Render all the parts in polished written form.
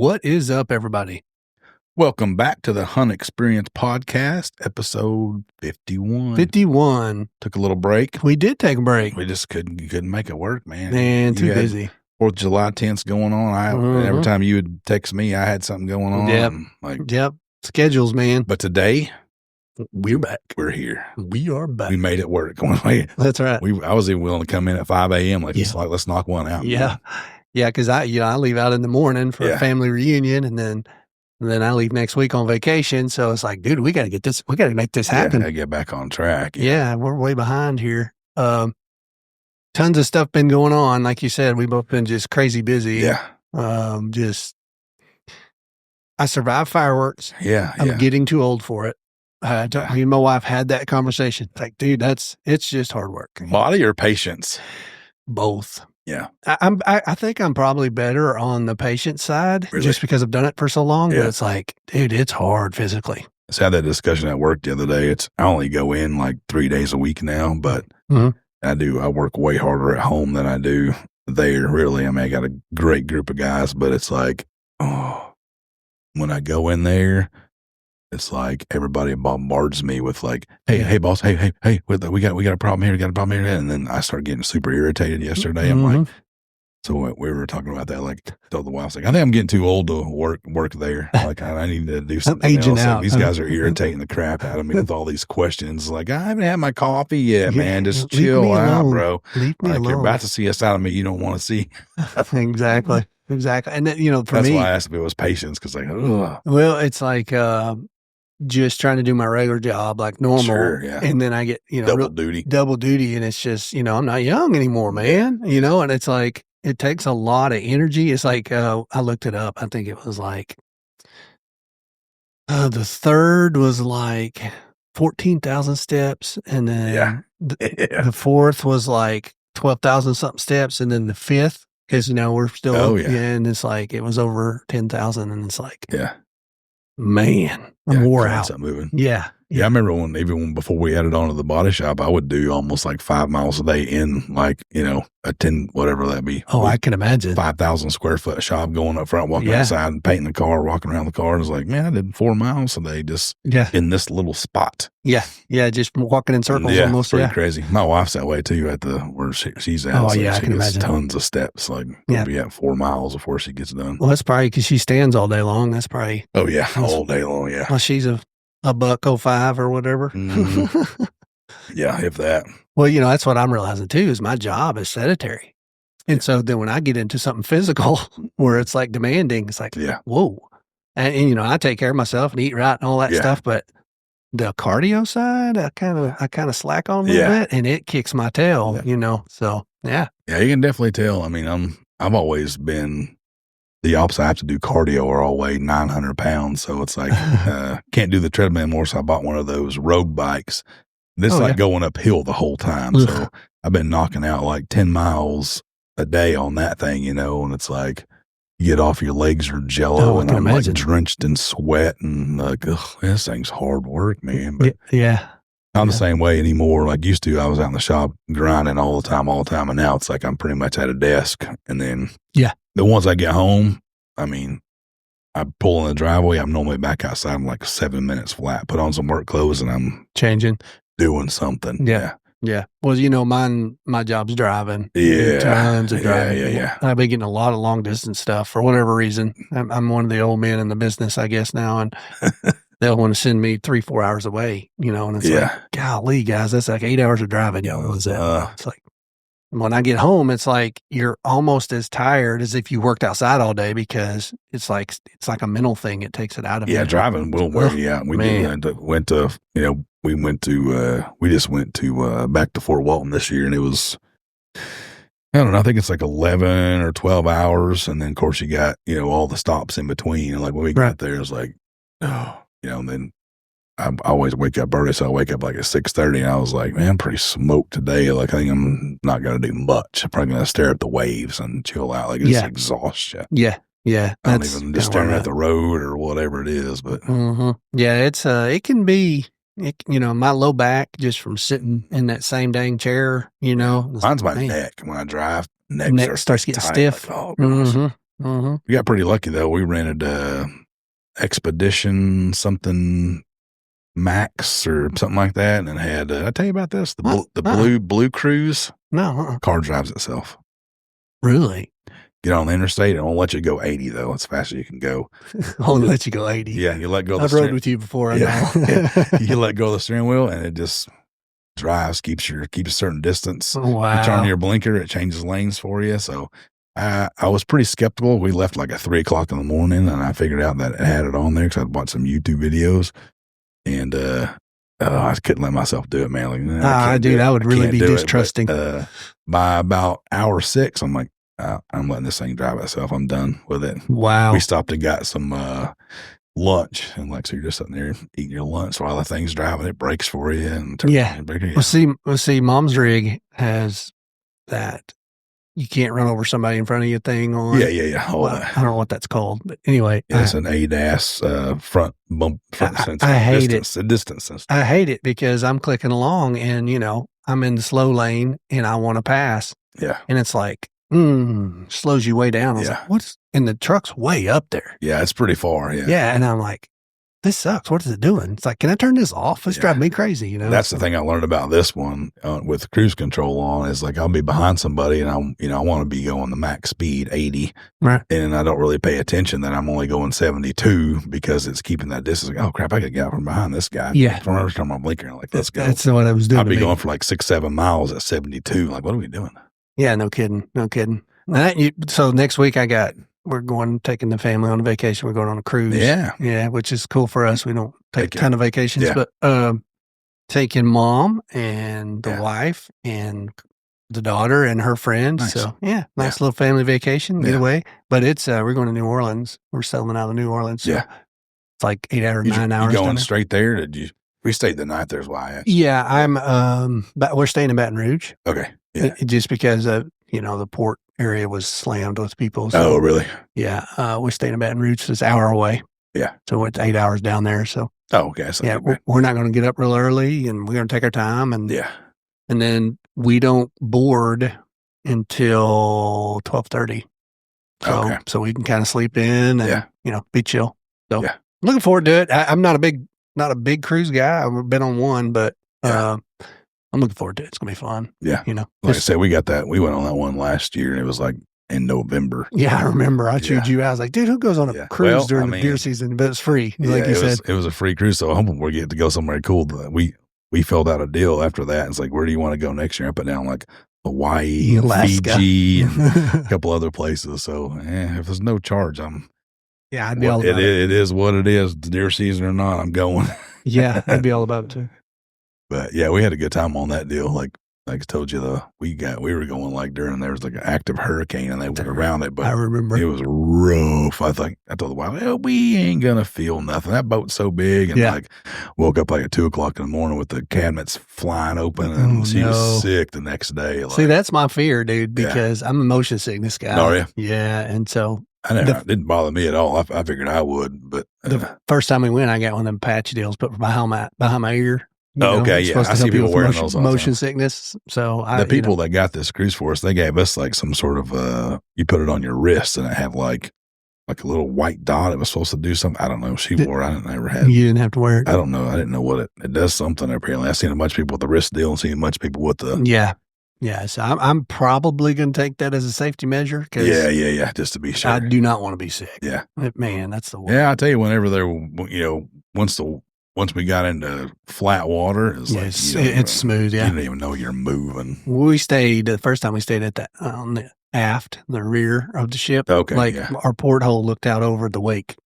What is up, everybody? Welcome back to the Hunt Experience Podcast, episode 51. 51. Took a little break. We did take a break. We just couldn't make it work, man. Man, too busy. 4th of July tents going on. Every time you would text me, I had something going on. Yep. Schedules, man. But today, we're back. We're here. We are back. We made it work. That's right. I was even willing to come in at 5 a.m. Let's knock one out. Yeah. Yeah, because I leave out in the morning for a family reunion, and then I leave next week on vacation. So it's like, dude, we got to make this happen. Got to get back on track. Yeah, we're way behind here. Tons of stuff been going on. Like you said, we've both been just crazy busy. Yeah. I survived fireworks. Yeah. I'm getting too old for it. Me and my wife had that conversation. Like, dude, it's just hard work. Body or patience? Both. Yeah. I think I'm probably better on the patient side just because I've done it for so long. Yeah. But it's like, dude, it's hard physically. I just had that discussion at work the other day. I only go in like 3 days a week now, but I work way harder at home than I do there, really. I mean, I got a great group of guys, but it's like, when I go in there, it's like everybody bombards me with like, hey, boss, hey, we got a problem here, and then I start getting super irritated yesterday. I'm like, so we were talking about that, like, told the wife, like, I think I'm getting too old to work there. Like, I need to do something I'm aging else. out. These guys are irritating the crap out of me with all these questions. Like, I haven't had my coffee yet, man. Just chill out, bro. Leave me alone. You're about to see a side of me you don't want to see. Exactly. And then, for that's me, why I asked if it was patience, because like, ugh. Well, it's like just trying to do my regular job like normal. Sure, yeah. And then I get, double duty. And it's just, I'm not young anymore, man. And it's like, it takes a lot of energy. It's like, I looked it up. I think it was like, the third was like 14,000 steps. And then the fourth was like 12,000 something steps. And then the fifth, because, we're still, and it's like, it was over 10,000. And it's like, man, I'm wore out. Stop moving. Yeah. I remember even before we added on to the body shop, I would do almost like 5 miles a day in like, a 10, whatever that be. Oh, I can imagine. 5,000 square foot shop, going up front, walking outside and painting the car, walking around the car. And it's like, man, I did 4 miles a day just in this little spot. Yeah. Yeah. Just walking in circles almost. Pretty crazy. My wife's that way too at where she's at. Oh, so I can imagine. Tons of steps. Like, we'll be at 4 miles before she gets done. Well, that's probably because she stands all day long. That's probably. Oh, yeah. All day long. Yeah. Well, she's a $1.05 or whatever. Yeah, if that. Well, that's what I'm realizing too, is my job is sedentary. And so then when I get into something physical where it's like demanding, it's like, whoa. And I take care of myself and eat right and all that stuff. But the cardio side, I kind of slack on a little bit, and it kicks my tail, So, yeah. Yeah, you can definitely tell. I mean, I've always been the opposite. I have to do cardio or I'll weigh 900 pounds. So it's like, can't do the treadmill anymore. So I bought one of those road bikes. This going uphill the whole time. So I've been knocking out like 10 miles a day on that thing, and it's like, you get off, your legs are jello, and I'm like drenched in sweat, and like, ugh, this thing's hard work, man. But not the same way anymore. Like used to, I was out in the shop grinding all the time. And now it's like I'm pretty much at a desk. And then once I get home, I mean, I pull in the driveway. I'm normally back outside in like 7 minutes flat, put on some work clothes, and I'm changing, doing something. Yeah. Well, my job's driving. Yeah. Tons of driving. Yeah. I've been getting a lot of long distance stuff for whatever reason. I'm one of the old men in the business, I guess, now. And they'll want to send me 3-4 hours away, and it's like, golly, guys, that's like 8 hours of driving. It's like, when I get home, it's like you're almost as tired as if you worked outside all day, because it's like a mental thing. It takes it out of you. Yeah, driving will wear you out. We just went to back to Fort Walton this year, and it was, I don't know, I think it's like 11 or 12 hours. And then of course you got, all the stops in between. And like when we got there, it's like, and then I always wake up early. So I wake up like at 6:30, and I was like, man, I'm pretty smoked today. Like, I think I'm not going to do much. I'm probably going to stare at the waves and chill out. Like, it's exhaustion. Yeah. I don't even just staring at the road or whatever it is, but yeah, it's, it can be, my low back just from sitting in that same dang chair, Mine's my neck. When I drive, neck starts getting tight, stiff. Like, oh, Mhm. We got pretty lucky though. We rented Expedition something Max or something like that, and had I tell you about this, What? the blue cruise No, car drives itself. really? Get on the interstate, it won't let you go 80 though. It's fast as you can go. I'll let you go 80. Yeah, you let go of the I've rode steering. with you before, I Yeah, know. you let go of the steering wheel, and it just drives, keeps a certain distance. You turn Wow. your blinker, it changes lanes for you. So I was pretty skeptical. We left like at 3:00 in the morning, and I figured out that it had it on there because I'd watched some YouTube videos, and I couldn't let myself do it, man. Like, nah, I can't do Dude, it. I would I really can't be do distrusting. it. But by about hour 6, I'm like, I'm letting this thing drive itself. I'm done with it. Wow. We stopped and got some lunch, and like, so you're just sitting there eating your lunch while the thing's driving. It brakes for you and turns Yeah. on your brake. Well, see, Mom's rig has that you can't run over somebody in front of you thing on. Yeah. All Well, that. I don't know what that's called, but anyway. Yeah, it's an ADAS front sensor. I hate it. Distance sensor. I hate it because I'm clicking along and, I'm in the slow lane and I want to pass. Yeah. And it's like, slows you way down. I was like, and the truck's way up there. Yeah, it's pretty far. Yeah. Yeah. And I'm like, this sucks. What is it doing? It's like, can I turn this off? It's driving me crazy, That's the thing I learned about this one with cruise control on is like I'll be behind somebody and I want to be going the max speed 80, right? And I don't really pay attention that I'm only going 72 because it's keeping that distance. Like, oh crap, I could get out from behind this guy. Yeah, from every time I'm blinking, like let's go. That's what I was doing. I'll be going for like 6-7 miles at 72. Like, what are we doing? Yeah, no kidding. So next week we're taking the family on a vacation. We're going on a cruise. Yeah, which is cool for us. We don't take a ton of vacations, but taking Mom and the wife and the daughter and her friends. Nice. So nice little family vacation, get away. But it's we're going to New Orleans. We're settling out of New Orleans. So it's like 8 hours, 9 hours. You going straight there? Did you? We stayed the night. There's why I asked. Yeah, I'm. But we're staying in Baton Rouge. Okay. Yeah. Just because the port area was slammed with people. So, oh, really? Yeah. We're staying in Baton Rouge. So it's an hour away. Yeah. So it's 8 hours down there. So. Oh, okay. So we're not going to get up real early, and we're going to take our time, and then we don't board until 12:30. So we can kind of sleep in and be chill. So looking forward to it. I'm not a big cruise guy. I've been on one, but I'm looking forward to it. It's going to be fun. Yeah. Like I said, we went on that one last year, and it was like in November. Yeah, I remember. I chewed you out. I was like, dude, who goes on a cruise during the deer season? But it's free. Like you said. It was a free cruise. So I'm hoping we get to go somewhere cool. We filled out a deal after that. It's like, where do you want to go next year? I put down like Hawaii, Alaska. Fiji, and a couple other places. So if there's no charge, I'd be all about it. It is what it is. Deer season or not, I'm going. Yeah, I'd be all about it too. But we had a good time on that deal. Like I told you, we were going like during there was like an active hurricane and they went around it. But I remember it was rough. I told the wife, well, we ain't gonna feel nothing. That boat's so big, and like woke up like at 2:00 in the morning with the cabinets flying open, and she was sick the next day. Like, see, that's my fear, dude, because I'm a motion sickness guy. Oh yeah, yeah, and so. It didn't bother me at all. I figured I would, but the first time we went, I got one of them patch deals put behind my ear. Okay, yeah, I see people wearing those. Motion sickness. So the people that got this cruise for us, they gave us like some sort of you put it on your wrist and it had like a little white dot. It was supposed to do something. I don't know. She wore it. I didn't ever have. You didn't have to wear it. I don't know. I didn't know what it does something apparently. I've seen a bunch of people with the wrist deal and seen a bunch of people with the Yeah, so I'm probably going to take that as a safety measure. Cause just to be sure. I do not want to be sick. Yeah, man, that's the worst. Yeah, I tell you, whenever once we got into flat water, it's smooth. Yeah, you don't even know you're moving. We stayed the first time we stayed at on the aft, the rear of the ship. Okay, our porthole looked out over the wake.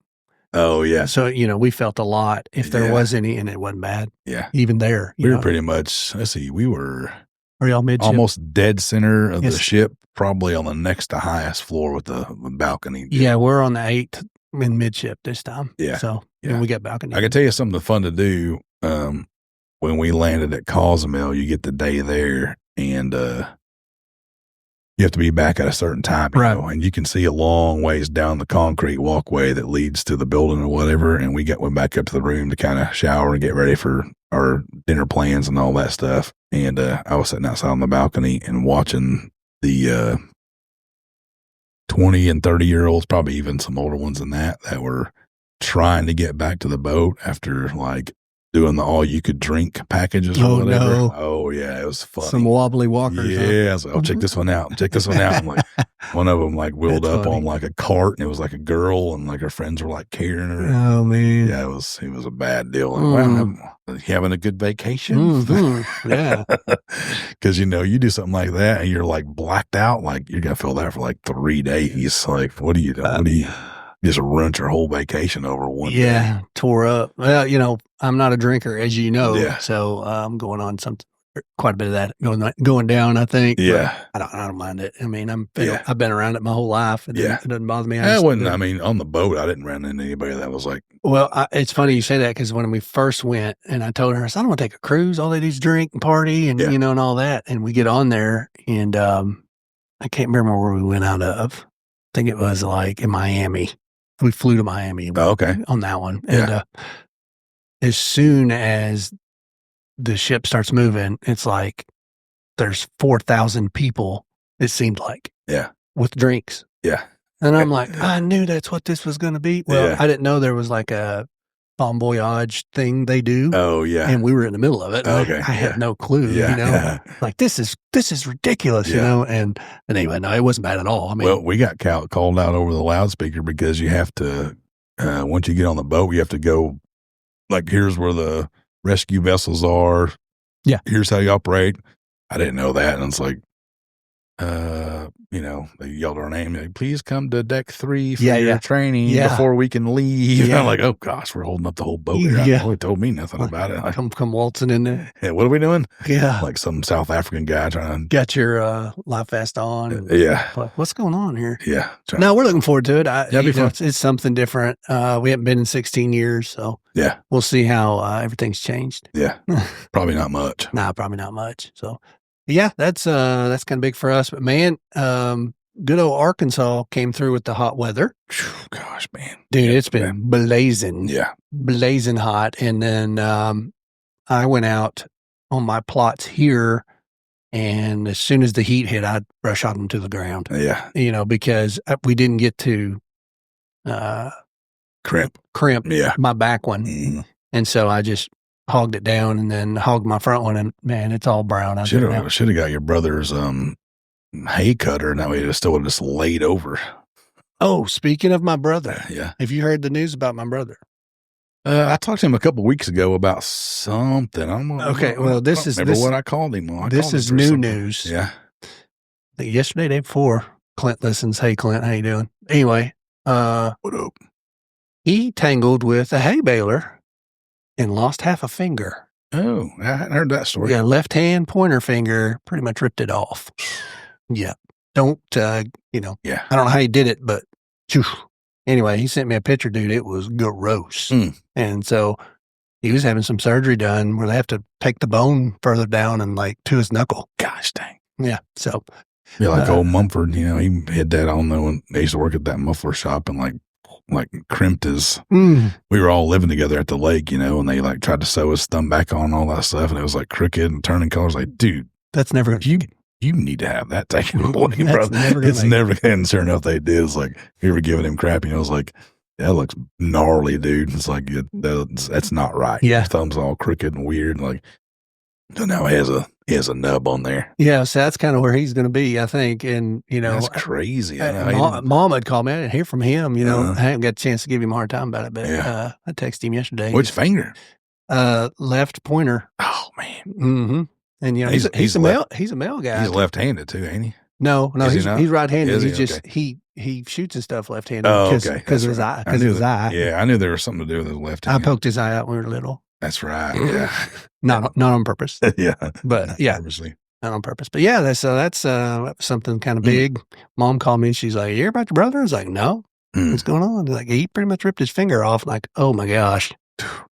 Oh yeah. So we felt a lot if there was any, and it wasn't bad. Yeah, even there, we were pretty much. Let's see, we were. Are y'all midship? Almost dead center of the ship, probably on the next to highest floor with the balcony. Yeah, we're on the 8th in midship this time. Yeah. So we got balcony. I can tell you something fun to do. When we landed at Cozumel, you get the day there and you have to be back at a certain time, you know, and you can see a long ways down the concrete walkway that leads to the building or whatever. And went back up to the room to kind of shower and get ready for our dinner plans and all that stuff. And I was sitting outside on the balcony and watching the 20 and 30-year-olds, probably even some older ones than that were trying to get back to the boat after like doing the all you could drink packages or whatever. No. Oh yeah, it was funny. Some wobbly walkers. Yeah, I was like, oh, check this one out. Check this one out. I'm like, one of them like wheeled That's up funny. on like a cart, and it was like a girl, and like her friends were like carrying her. Oh man. Yeah, it was a bad deal. Like, wow, you having a good vacation? Yeah. Because you do something like that, and you're like blacked out. Like you're gonna feel that for like 3 days. Like, what do you do? What do you just ruined your whole vacation over one day? Yeah, tore up. Well, I'm not a drinker, as you know. Yeah. So I'm going on quite a bit of that going down, I think. Yeah. I don't mind it. I mean, I've been around it my whole life. It doesn't bother me. I mean, on the boat, I didn't run into anybody that was like. Well, it's funny you say that because when we first went, and I told her, I said, I don't want to take a cruise. All they do is drink and party, and and all that. And we get on there, and I can't remember where we went out of. I think it was like in Miami. We flew to Miami. On that one, and as soon as the ship starts moving, it's like there's 4,000 people, it seemed like. Yeah. With drinks. Yeah. And I'm like, I knew that's what this was going to be. Well, I didn't know there was like a bon voyage thing they do. Oh, yeah. And we were in the middle of it. I had no clue, Like, this is ridiculous, And anyway, no, it wasn't bad at all. I mean, well, we got called out over the loudspeaker because you have to, once you get on the boat, you have to go, like, here's where the rescue vessels are. Yeah. Here's how you operate. I didn't know that. And it's like, they yelled our name. Like, please come to deck 3 for your training before we can leave. Yeah. I'm like, oh gosh, we're holding up the whole boat here. Nobody told me nothing about it. Like, come waltzing in there. Yeah, what are we doing? Yeah. Like some South African guy trying to got your life vest on. What's going on here? Yeah. No, we're looking forward to it. It's something different. We haven't been in 16 years, so we'll see how everything's changed. Yeah. Probably not much. Nah, probably not much. So yeah, that's kind of big for us. But man, good old Arkansas came through with the hot weather. Gosh, man. Dude, it's been blazing. Yeah. Blazing hot. And then I went out on my plots here, and as soon as the heat hit, I rush shot them to the ground. Yeah. Because we didn't get to crimp my back one. Mm-hmm. And so I just hogged it down and then hogged my front one, and man, it's all brown. Should have got your brother's hay cutter, and that way it still would have just laid over. Oh, speaking of my brother, have you heard the news about my brother? I talked to him a couple weeks ago about something. This is what I called him. This is new news. Yeah, yesterday, day before. Clint listens. Hey, Clint, how you doing? Anyway, what up? He tangled with a hay baler and lost half a finger. Oh, I hadn't heard that story. Yeah, left hand pointer finger pretty much ripped it off. Yeah. Don't, I don't know how he did it, but anyway, he sent me a picture, dude. It was gross. And so he was having some surgery done where they have to take the bone further down and like to his knuckle. Gosh dang. Yeah. So. Yeah, like old Mumford, he had that, I don't know, when they used to work at that muffler shop and like crimped his, we were all living together at the lake, and they like tried to sew his thumb back on, all that stuff, and it was like crooked and turning colors. Like, dude, that's never you need to have that taken away, bro. It's never gonna. Sure enough, they did. It's like we were giving him crap, I was like, that looks gnarly, dude. It's like that's not right. Yeah, his thumb's all crooked and weird. Like, so now he has a nub on there. Yeah, so that's kind of where he's going to be, I think. And that's crazy. Mom had called me. I didn't hear from him. I haven't got a chance to give him a hard time about it, but I texted him yesterday. Which finger? Left pointer. Oh man. Mm-hmm. And he's a male. He's a male guy. He's left-handed too, ain't he? No, he's right-handed. He shoots his stuff left-handed. Oh, okay. Because of his eye. Because of his eye. Yeah, I knew there was something to do with his left hand. I poked his eye out when we were little. That's right. Yeah. Not on purpose. Yeah. But yeah. Obviously. Not on purpose. But yeah, that's something kind of big. Mom called me and she's like, "You hear about your brother?" I was like, "No. What's going on?" Like, he pretty much ripped his finger off. Like, oh my gosh.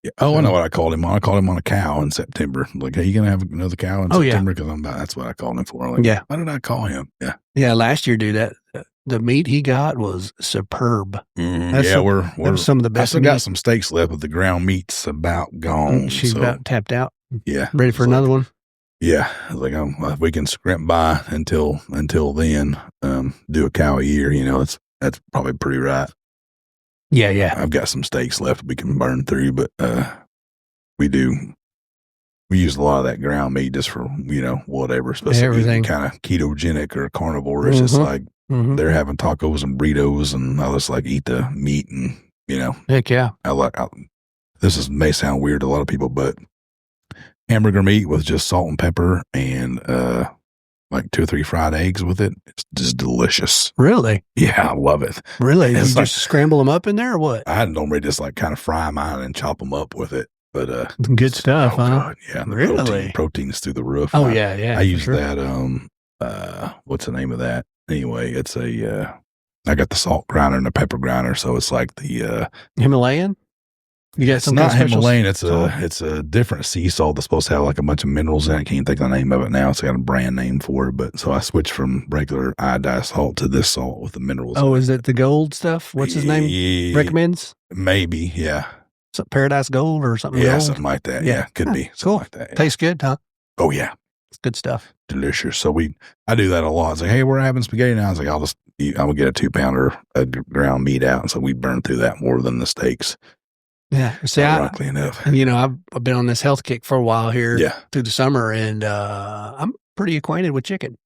Yeah. Oh, I know what I called him on. I called him on a cow in September. Like, hey, you gonna have another cow in September? Because that's what I called him for. Like, why did I call him? Yeah. Yeah. Last year, dude, the meat he got was superb. We're some of the best. I still got some steaks left, but the ground meat's about gone. She's about tapped out. Yeah. Ready for another one? Yeah, I was like, if we can scrimp by until then, do a cow a year, that's probably pretty right. Yeah, yeah. I've got some steaks left we can burn through, but we do. We use a lot of that ground meat just for whatever, especially eating Everything. kind of ketogenic or carnivore. It's just Mhm. like Mhm. they're having tacos and burritos, and I just like eat the meat, and Heck yeah. May sound weird to a lot of people, but hamburger meat with just salt and pepper and like 2 or 3 fried eggs with it. It's just delicious. Really? Yeah, I love it. Really? You It's like just scramble them up in there or what? I normally just like kind of fry mine and chop them up with it. But Good stuff, oh huh? god, yeah, the Really? protein is through the roof. Oh, And yeah, yeah, I for use sure. that what's the name of that? Anyway, it's I got the salt grinder and the pepper grinder, so it's like the Himalayan? You got it's some kind not of special Himalayan, salt? it's a different sea salt that's supposed to have like a bunch of minerals in it. I can't think of the name of it now. It's got a brand name for it, but so I switched from regular iodized salt to this salt with the minerals Oh, in is it the gold stuff? What's his name Yeah, recommends? maybe, yeah. Paradise Gold or something Yeah, gold? something like that. Yeah. Yeah, could Huh, be something cool. like that. Yeah. Tastes good, huh? Oh yeah, It's good stuff. delicious. So I do that a lot. It's like, hey, we're having spaghetti now. I was like, I'm gonna get a 2-pounder of ground meat out, and so we burn through that more than the steaks. Yeah. See, Ironically enough. I've been on this health kick for a while here Yeah. through the summer, and I'm pretty acquainted with chicken.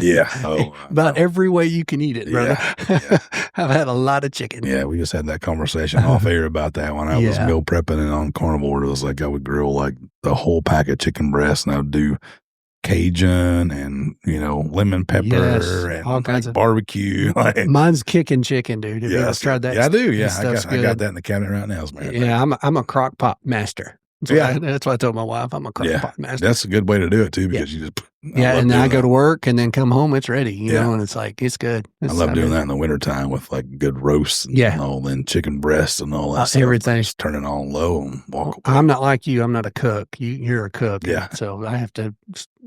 Yeah. Oh, About every way you can eat it, brother. Yeah. I've had a lot of chicken. Yeah, we just had that conversation off air about that when I was Yeah. meal prepping and on carnivore. It was like I would grill like the whole pack of chicken breasts, and I would do Cajun and lemon pepper Yes, and all kinds like of barbecue. Like, Mine's kicking chicken, dude. Have you ever yes, tried that? yeah, I do. Yeah, stuff's I got good. that in the cabinet right now. As a matter of fact. Yeah, I'm a crock pot master. That's what I told my wife. I'm a crock Yeah, pot master. that's a good way to do it too, because you just Yeah, love and then doing I go that. to work and then come home, it's ready, Yeah. and it's like, it's good. I love doing that in the wintertime with like good roasts and Yeah. all, then chicken breasts and all that stuff. everything. Just turn it on low and walk away. I'm not like you. I'm not a cook. You're a cook. Yeah. So I have to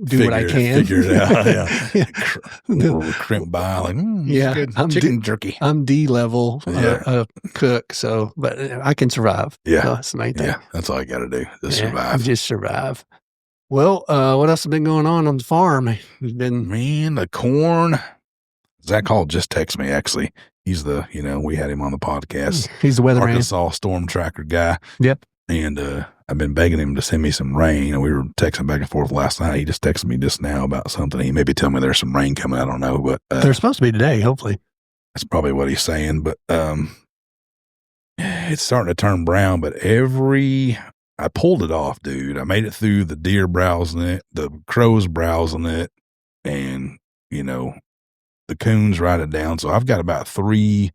do what I can. Figure it out. Yeah. Yeah. We'll crimp by like, Yeah, good I'm chicken jerky. I'm D level Yeah. cook, so but I can survive. Yeah. So that's the main thing. Yeah, that's all you got to do. Just Yeah, survive. just survive. Well, what else has been going on the farm? It's been Man, the corn. Zach Hall just texted me, actually. He's we had him on the podcast. He's the weatherman. Arkansas storm tracker guy. Yep. And I've been begging him to send me some rain. And we were texting back and forth last night. He just texted me just now about something. He maybe tell me there's some rain coming. I don't know, but They're supposed to be today, hopefully. that's probably what he's saying. But it's starting to turn brown. But I pulled it off, dude. I made it through the deer browsing it, the crows browsing it, and the coons write it down. So I've got about 3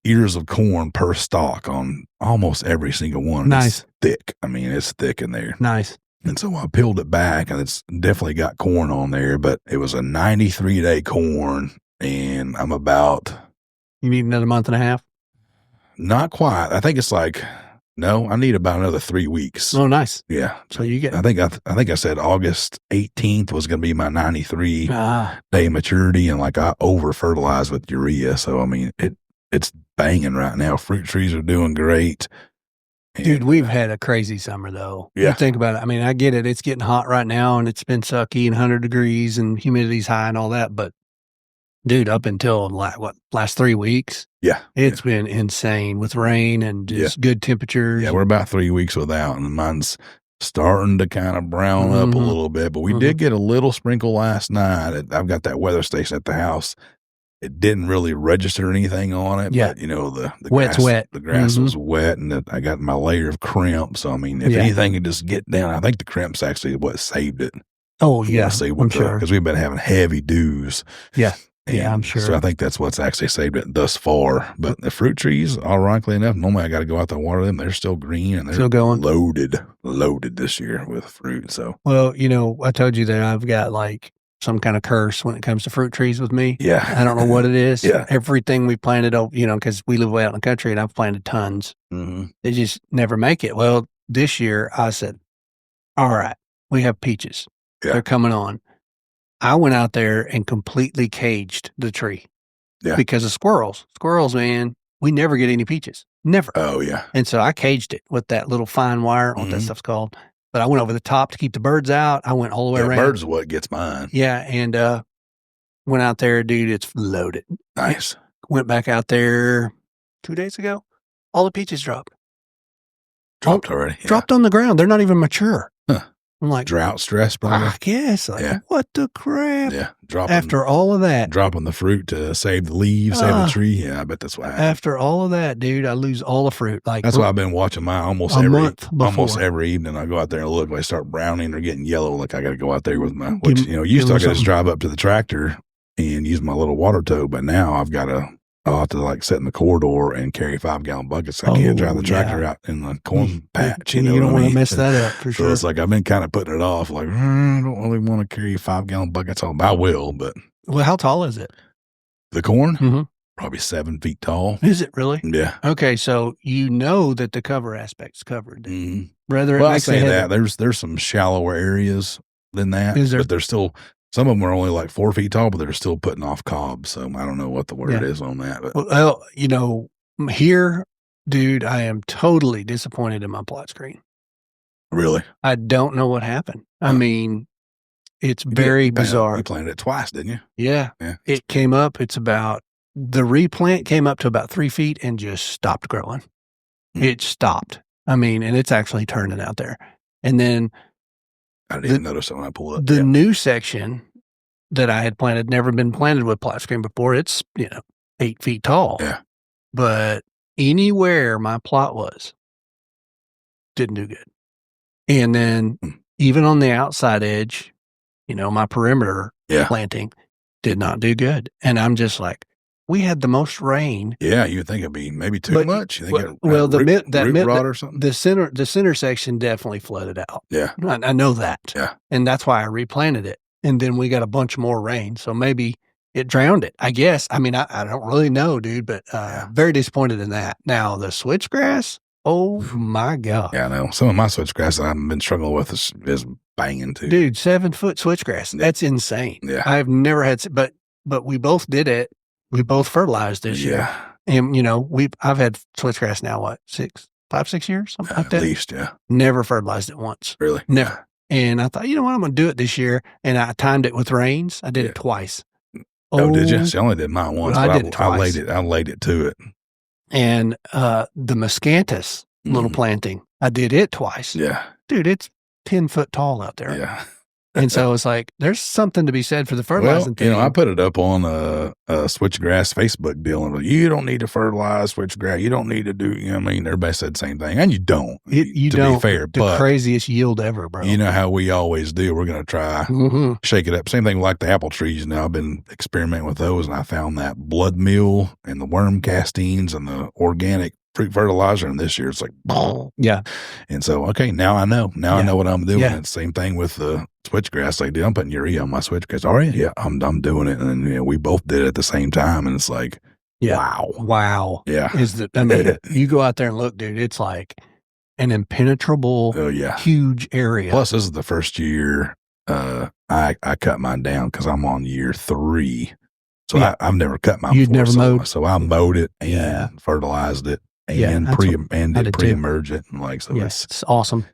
ears of corn per stalk on almost every single one. Nice. It's thick. I mean, it's thick in there. Nice. And so I peeled it back, and it's definitely got corn on there, but it was a 93-day corn, and I'm about You need another month and a half? not quite. I think it's like, no, I need about another 3 weeks. Oh, nice. Yeah. So you get I think I said August 18th was going to be my 93 day maturity, and like I over fertilized with urea. So I mean, it's banging right now. Fruit trees are doing great. dude, we've had a crazy summer though. Yeah. You think about it. I mean, I get it. It's getting hot right now and it's been sucky and 100 degrees and humidity's high and all that. But dude, up until last 3 weeks, Yeah. it's been insane with rain and just good temperatures. Yeah, we're about 3 weeks without, and mine's starting to kind of brown up a little bit. But we did get a little sprinkle last night. I've got that weather station at the house. It didn't really register anything on it. Yeah. But, the Wet's grass, wet. The grass was wet, and I got my layer of crimp. So, I mean, if anything could just get down, I think the crimp's actually what saved it. Oh, yeah. I'm sure. Because we've been having heavy dews. Yeah. And Yeah, I'm sure. So I think that's what's actually saved it thus far. But the fruit trees, ironically enough, normally I got to go out there and water them. They're still green, and they're Still going. loaded this year with fruit. So, Well, I told you that I've got like some kind of curse when it comes to fruit trees with me. yeah. I don't know what it is. Yeah. Everything we planted, because we live way out in the country and I've planted tons. Mm-hmm. They just never make it. Well, this year I said, all right, we have peaches. Yeah. They're coming on. I went out there and completely caged the tree because of squirrels. Squirrels, man, we never get any peaches. Never. Oh, yeah. And so I caged it with that little fine wire, what that stuff's called. but I went over the top to keep the birds out. I went all the way around. Birds are what gets mine. Yeah, and went out there, dude. It's loaded. Nice. Went back out there 2 days ago. All the peaches dropped. Dropped already. Yeah. Dropped on the ground. They're not even mature. Huh. I'm like, drought stress, probably. I guess. Like, what the crap? Yeah. After all of that. Dropping the fruit to save the leaves, save the tree. Yeah, I bet that's what happened. After all of that, dude, I lose all the fruit. Like that's why I've been watching mine almost every evening. I go out there and look. When they start browning or getting yellow, like I got to go out there with my, which, used to I could just drive up to the tractor and use my little water tow, but now I'll have to like sit in the corridor and carry 5-gallon buckets. I can't drive the tractor out in the corn patch. You don't want to mess that up for sure. So it's like I've been kind of putting it off. Like I don't really want to carry 5-gallon buckets on. I will, but how tall is it? The corn, mm-hmm. Probably 7 feet tall. Is it really? Yeah. Okay, so that the cover aspect's covered. Mm-hmm. I say that there's some shallower areas than that, but there's still. Some of them are only like 4 feet tall, but they're still putting off cobs. So I don't know what the word is on that. But. Well, here, dude, I am totally disappointed in my plot screen. Really? I don't know what happened. I mean, it's very bizarre. You planted it twice, didn't you? Yeah. It came up. The replant came up to about 3 feet and just stopped growing. It stopped. I mean, and it's actually turning out there. And then I didn't notice it when I pulled up. The new section that I had planted, never been planted with plot screen before. It's, 8 feet tall. Yeah. But anywhere my plot was, didn't do good. And then even on the outside edge, my perimeter planting did not do good. And I'm just like, we had the most rain. Yeah, you would think it'd be maybe too much. You think root rot or something? The center section definitely flooded out. Yeah. I know that. Yeah. And that's why I replanted it. And then we got a bunch more rain. So maybe it drowned it, I guess. I mean, I don't really know, dude, but very disappointed in that. Now, the switchgrass, oh my God. Yeah, I know. Some of my switchgrass that I've been struggling with is banging too. Dude, 7-foot switchgrass. That's insane. Yeah. I've never had, but we both did it. We both fertilized this year. And, I've had switchgrass now, 5, 6 years? Something like that. At least, yeah. Never fertilized it once. Really? Never. Yeah. And I thought, I'm going to do it this year. And I timed it with rains. I did it twice. Oh, did you? See, I only did mine once. I did it twice. I laid it to it. And the miscanthus little planting, I did it twice. Yeah. Dude, it's 10 foot tall out there. Yeah. And so it's like, there's something to be said for the fertilizing thing. I put it up on a switchgrass Facebook deal, and you don't need to fertilize switchgrass. You don't need to do, everybody said the same thing, and you don't. You to don't. Be fair, the craziest yield ever, bro. You know how we always do. We're going to try shake it up. Same thing like the apple trees. I've been experimenting with those, and I found that blood meal and the worm castings and the organic fruit fertilizer, and this year it's like, yeah. And so, okay, now I know. Now I know what I'm doing. Yeah. It's the same thing with the switchgrass. Like, dude, I'm putting urea on my switchgrass. All right, yeah, I'm doing it, and then we both did it at the same time, and it's like, wow, yeah. You go out there and look, dude. It's like an impenetrable, huge area. Plus, this is the first year I cut mine down because I'm on year 3. So I've never cut mine. You'd never mowed. So I mowed it and fertilized it. And pre-emerge it, and it's awesome.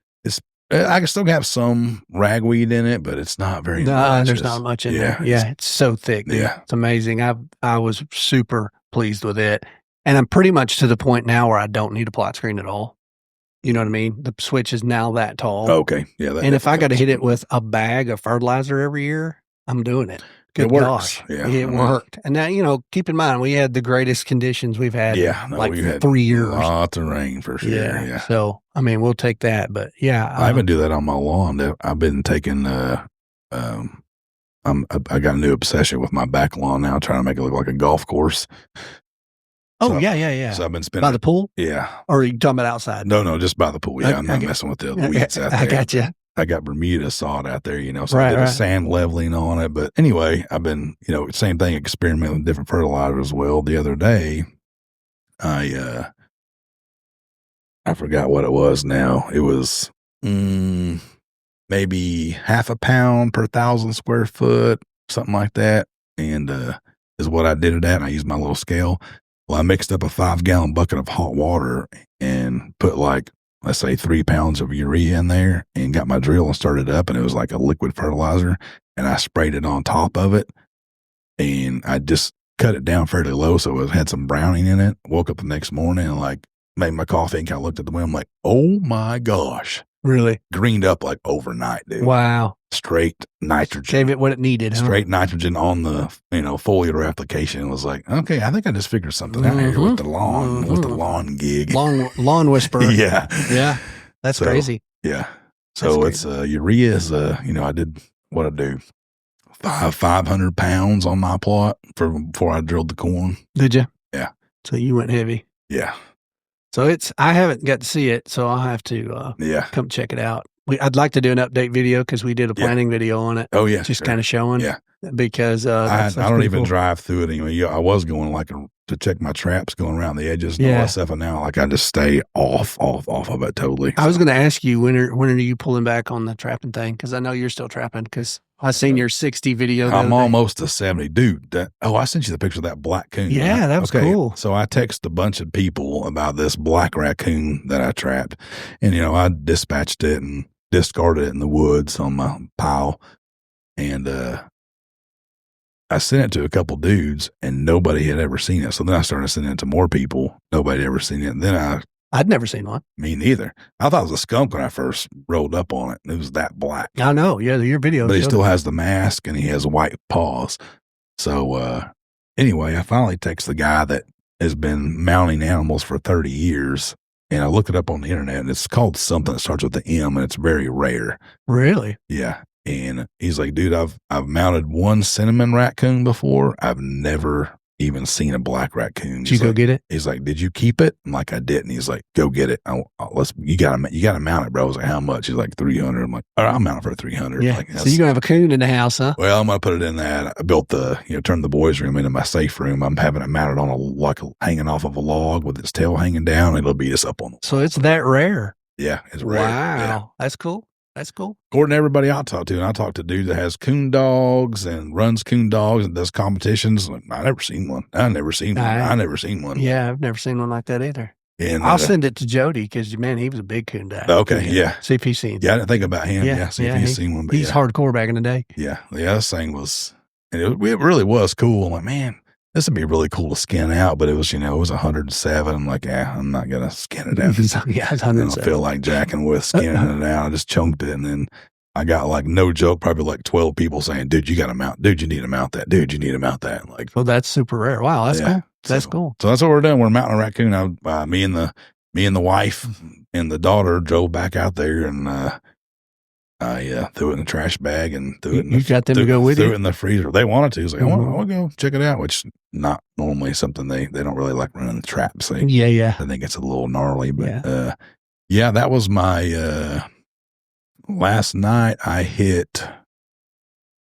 I can still have some ragweed in it, but it's not very much. There's not much in there. Yeah, it's so thick. Dude. Yeah, it's amazing. I was super pleased with it, and I'm pretty much to the point now where I don't need a plot screen at all. You know what I mean? The switch is now that tall. Okay, yeah. And if I got to hit it with a bag of fertilizer every year, I'm doing it. Good it works. Gosh. Yeah, it worked. And now, keep in mind, we had the greatest conditions we've had we've had 3 years. Lots of rain for sure. Yeah. So, we'll take that. But I even do that on my lawn. I've been taking, I got a new obsession with my back lawn now, trying to make it look like a golf course. Oh, yeah. So I've been spending. By the pool? Yeah. Or are you talking about outside? No, just by the pool. Yeah, I'm not messing with the other weeds out there. I got you. I got Bermuda sod out there, so I did a sand leveling on it. But anyway, I've been, same thing, experimenting with different fertilizers as well. The other day, I forgot what it was now. It was maybe half a pound per 1,000 square foot, something like that. And is what I did it at. And I used my little scale. Well, I mixed up a 5-gallon bucket of hot water and put like let's say 3 pounds of urea in there and got my drill and started up, and it was like a liquid fertilizer, and I sprayed it on top of it, and I just cut it down fairly low so it had some browning in it. Woke up the next morning and like made my coffee and kind of looked at the window. I'm like, oh my gosh. Really? Greened up like overnight, dude. Wow. Straight nitrogen. Gave it what it needed, huh? Straight nitrogen on the, foliar application. It was like, okay, I think I just figured something out here with the lawn gig. Lawn whisperer. Yeah. Yeah. That's crazy. Yeah. So it's urea is I did what I do. 500 pounds on my plot before I drilled the corn. Did you? Yeah. So you went heavy. Yeah. So I haven't got to see it, so I'll have to come check it out. I'd like to do an update video because we did a planning video on it. Oh yeah, just kind of showing. Yeah, because I don't even drive through it anymore. I was going to check my traps going around the edges and all that stuff, and now I just stay off of it totally. I was going to ask you when are you pulling back on the trapping thing? Because I know you're still trapping. Because I seen your 60 video. I'm almost to 70, dude. I sent you the picture of that black coon. Yeah, that was cool. So I texted a bunch of people about this black raccoon that I trapped, and I dispatched it and discarded it in the woods on my pile, and I sent it to a couple dudes, and nobody had ever seen it. So then I started sending it to more people. Nobody had ever seen it. And then I'd never seen one. Me neither. I thought it was a skunk when I first rolled up on it. It was that black. I know. Yeah, your video. But he still has the mask, and he has white paws. So anyway, I finally text the guy that has been mounting animals for 30 years. And I looked it up on the internet, and it's called something that starts with the M, and it's very rare. Really? Yeah. And he's like, dude, I've mounted one cinnamon raccoon before. I've never even seen a black raccoon. Did you go get it? He's like, did you keep it? I'm like, I didn't. He's like, go get it. You gotta mount it, bro. I was like, how much? He's like, 300. I'm like, all right, I'll mount it for 300. Yeah. Like, so you're gonna have a coon in the house, huh? Well, I'm gonna put it in that. I built turned the boys' room into my safe room. I'm having it mounted on hanging off of a log with its tail hanging down. It'll beat us up on. So it's that rare. Yeah, it's rare. Wow, yeah. That's cool. That's cool. According to everybody I talk to, and I talk to a dude that has coon dogs and runs coon dogs and does competitions. I never seen one. I never seen one. Yeah, I've never seen one like that either. And I'll send it to Jody because, man, he was a big coon guy. Okay, yeah. See if he's seen it. Yeah, I didn't think about him. Yeah, see if he's seen one. But he's hardcore back in the day. Yeah, this thing was, and it really was cool. I'm like, man, this would be really cool to skin out, but it was, it was 107. I'm like, I'm not going to skin it out. Yeah, it's 107. I don't feel like jacking with skinning it out. I just chunked it, and then I got no joke, probably 12 people saying, dude, you got to mount. Dude, you need to mount that. Dude, you need to mount that. Like, well, that's super rare. Wow, that's cool. That's cool. So that's what we're doing. We're mounting a raccoon. Me and the wife and the daughter drove back out there, and I threw it in the trash bag and threw it in you got them to go with you? Threw it in the freezer. They wanted to. It was like, I want to go check it out, which not normally something they don't really like running the traps. Yeah. I think it's a little gnarly, but that was my last night I hit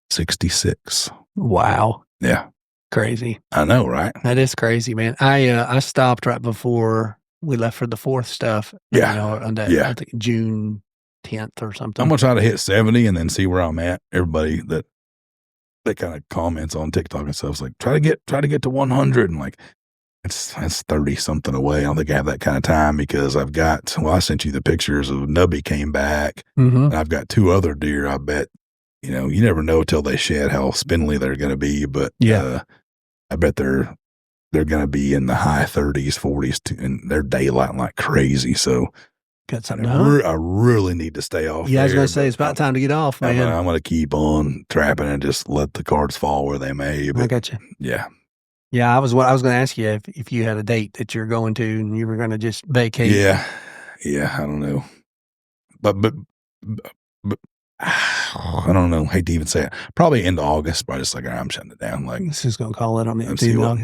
66. Wow. Yeah. Crazy. I know, right? That is crazy, man. I stopped right before we left for the fourth stuff. Yeah. I think June 10th or something. I'm going to try to hit 70 and then see where I'm at. Everybody that kind of comments on TikTok and stuff is like, try to get to 100. And like, that's 30 something away. I don't think I have that kind of time because I sent you the pictures of Nubby came back, and I've got 2 other deer. I bet, you never know till they shed how spindly they're going to be, but I bet they're going to be in the high 30s, 40s too, and they're daylighting like crazy. So got something I really need to stay off. Yeah, I was going to say, it's about time to get off, man. I'm going to keep on trapping and just let the cards fall where they may. But, I got you. Yeah. Yeah, I was going to ask you if you had a date that you're going to and you were going to just vacate. Yeah, I don't know, but I don't know. Hate to even say it. Probably into August. But just like I'm shutting it down. Like this is going to call it on the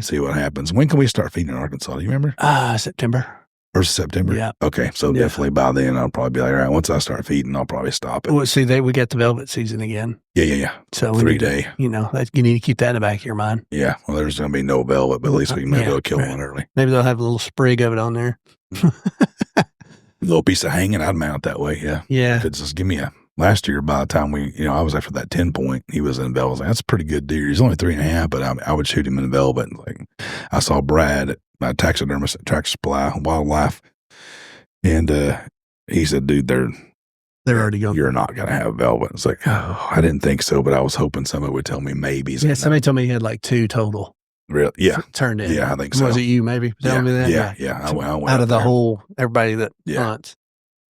see what happens. When can we start feeding in Arkansas? Do you remember? September. 1st of September? Yeah. Okay. So definitely by then I'll probably be like, all right, once I start feeding, I'll probably stop it. Well, see, we get the velvet season again. Yeah. So 3 day. You need to keep that in the back of your mind. Yeah. Well, there's going to be no velvet, but at least we can maybe go kill one early. Maybe they'll have a little sprig of it on there. A little piece of hanging, I'd mount that way. Yeah. Yeah. If it's just give me last year, by the time I was after that 10 point, he was in velvet. I was like, that's a pretty good deer. He's only 3.5, but I would shoot him in velvet. Like I saw Brad at my taxidermist at Tractor Supply Wildlife. And he said, dude, they're already going. You're not going to have velvet. It's like, oh, I didn't think so, but I was hoping somebody would tell me maybe. Yeah, somebody told me he had like 2 total. Really? Yeah. Turned in. Yeah, I think so. Was it you maybe telling me that? Yeah. I went out of the whole, everybody that hunts.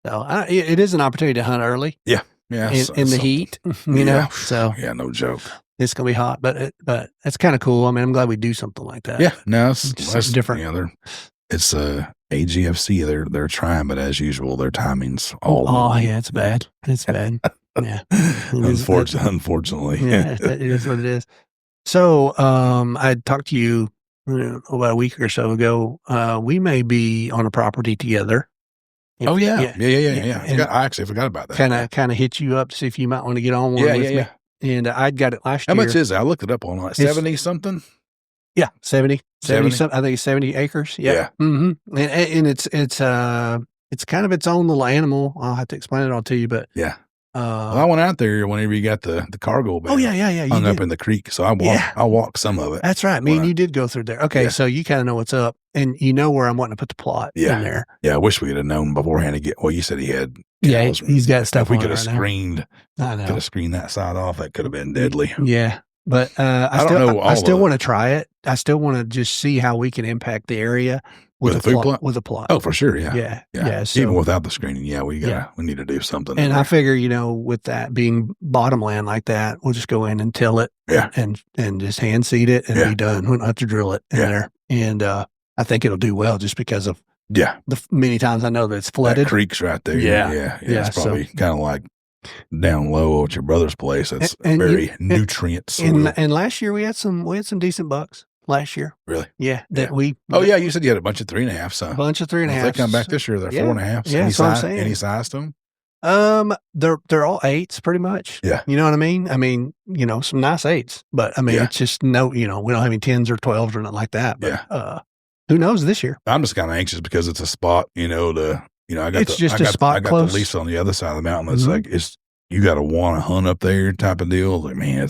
So it is an opportunity to hunt early. Yeah. In the heat, you know? So. Yeah, no joke. It's going to be hot, but it's kind of cool. I mean, I'm glad we do something like that. Yeah. No, it's different. Yeah, it's AGFC. They're trying, but as usual, their timing's all. Oh, yeah, it's bad. It's bad. Yeah. Unfortunately. Yeah, it is what it is. So, I talked to you about a week or so ago. We may be on a property together. Oh yeah. I actually forgot about that. Kind of hit you up to see if you might want to get on one with me. And I'd got it last year. How much is it? I looked it up on like 70 something. Yeah, 70 something. I think it's 70 acres. Yeah. Mm-hmm. And it's kind of its own little animal. I'll have to explain it all to you, but yeah. Well, I went out there whenever you got the cargo bale. Oh yeah. Hung up in the creek, so I walked some of it. That's right. Me and you did go through there. Okay, so you kind of know what's up, and you know where I'm wanting to put the plot in there. Yeah, I wish we had known beforehand to get. Well, you said he had. Yeah, he's got stuff. If we could have screened, that side off. That could have been deadly. Yeah, but I still want to try it. I still want to just see how we can impact the area. With a plot. Oh, for sure. Yeah. So, even without the screening, we need to do something. And I figure, with that being bottom land like that, we'll just go in and till it. Yeah. And just hand seed it and be done. We don't have to drill it in there. And I think it'll do well just because of the many times I know that it's flooded. That creek's right there. Yeah. It's probably kind of like down low at your brother's place. It's very nutrient soil. And last year we had some decent bucks. Last year. Really? Yeah. You said you had a bunch of 3.5. So a bunch of 3.5. If they come back this year, they're 4.5. Yeah, that's what I'm saying. Any size to them? They're all 8s pretty much. Yeah. You know what I mean? I mean, some nice 8s, but I mean, it's just we don't have any 10s or 12s or nothing like that. But, who knows this year? I'm just kind of anxious because it's a spot, I got the lease on the other side of the mountain. That's like, you got to want to hunt up there type of deal. Like, man,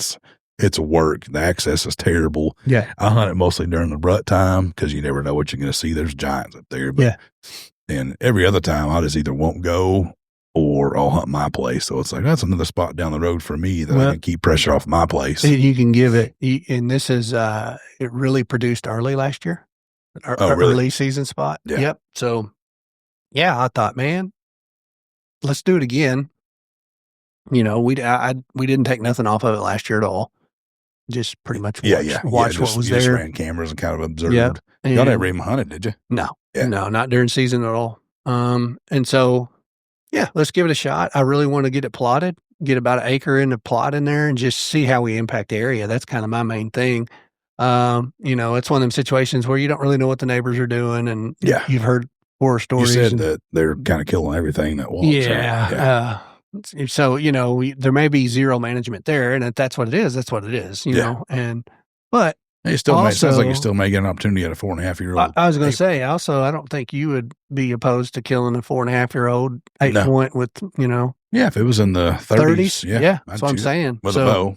it's work. The access is terrible. Yeah. I hunt it mostly during the rut time because you never know what you're going to see. There's giants up there. But, and every other time I just either won't go or I'll hunt my place. So it's like, that's another spot down the road for me that I can keep pressure off my place. You can give it, and this is, it really produced early last year. Really? Early season spot. Yeah. Yep. So, I thought, man, let's do it again. We didn't take nothing off of it last year at all. Just pretty much watch what was there. Just ran cameras and kind of observed. Yep. Y'all never even hunted, did you? No. Yeah. No, not during season at all. And so, let's give it a shot. I really want to get it plotted, get about 1 acre in the plot in there and just see how we impact the area. That's kind of my main thing. It's one of them situations where you don't really know what the neighbors are doing and you've heard horror stories. You said that they're kind of killing everything that walks. Yeah. So, there may be zero management there, and if that's what it is, that's what it is, you know, but it sounds like you still may get an opportunity at a 4.5-year-old. I was going to say, also, I don't think you would be opposed to killing a 4.5-year-old 8-point with, Yeah, if it was in the 30s. Yeah, that's what I'm saying. With a bow.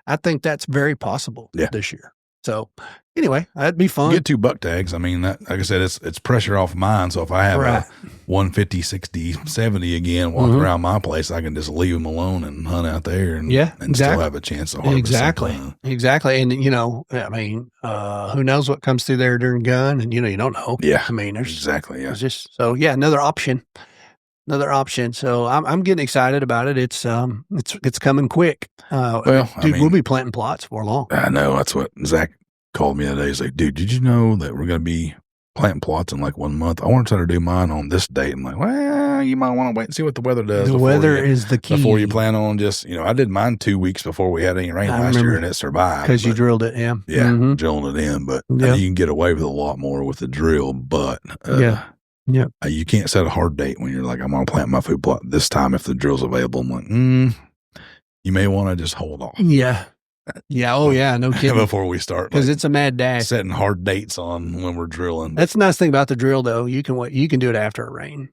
I think that's very possible this year. So anyway, that'd be fun. You get 2 buck tags. I mean, like I said, it's pressure off mine. So if I have a 150, 60, 70 again walking around my place, I can just leave them alone and hunt out there and still have a chance to harvest. Exactly. And, I mean, who knows what comes through there during gun and, you don't know. Yeah. I mean, there's just, another option. So I'm getting excited about it. It's coming quick. We'll be planting plots for long. I know. That's what Zach called me the other day. He's like, dude, did you know that we're going to be planting plots in like 1 month? I want to try to do mine on this date. I'm like, well, you might want to wait and see what the weather does. The weather is the key. Before you plan on just, I did mine 2 weeks before we had any rain last year and it survived. Because you drilled it, yeah. Yeah, drilling it in. But you can get away with a lot more with the drill. But you can't set a hard date when you're like, I'm going to plant my food plot this time if the drill's available. I'm like, you may want to just hold off. Yeah. Yeah. Oh, yeah. No kidding. Before we start. Because it's a mad dash. Setting hard dates on when we're drilling. That's the nice thing about the drill, though. You can do it after a rain.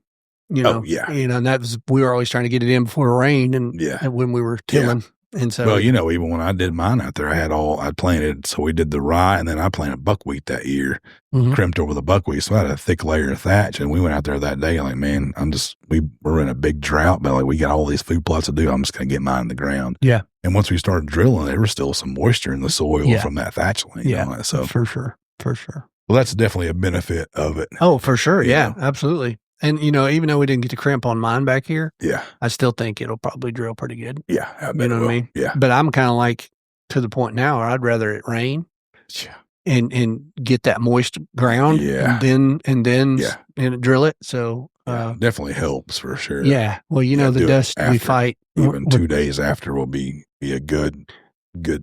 And we were always trying to get it in before a rain and when we were tilling. And so, Well, you know, even when I did mine out there, I'd planted, so we did the rye and then I planted buckwheat that year, mhm. crimped over the buckwheat. So I had a thick layer of thatch. And we went out there that day. Like, man, we were in a big drought, but like, we got all these food plots to do. I'm just going to get mine in the ground. Yeah. And once we started drilling, there was still some moisture in the soil Yeah. from that thatch land. Yeah. On it. So, for sure. For sure. well, that's definitely a benefit of it. Oh, for sure. You Yeah, know? absolutely. And, even though we didn't get to crimp on mine back here, Yeah. I still think it'll probably drill pretty good. Yeah. I bet You know it what I will. mean? Yeah. But I'm kind of like to the point now where I'd rather it rain Yeah. and get that moist ground Yeah. and then Yeah. and drill it. So, Yeah, definitely helps for sure. yeah. Well, Yeah, the do it dust we after. fight Even 2 days after will be a good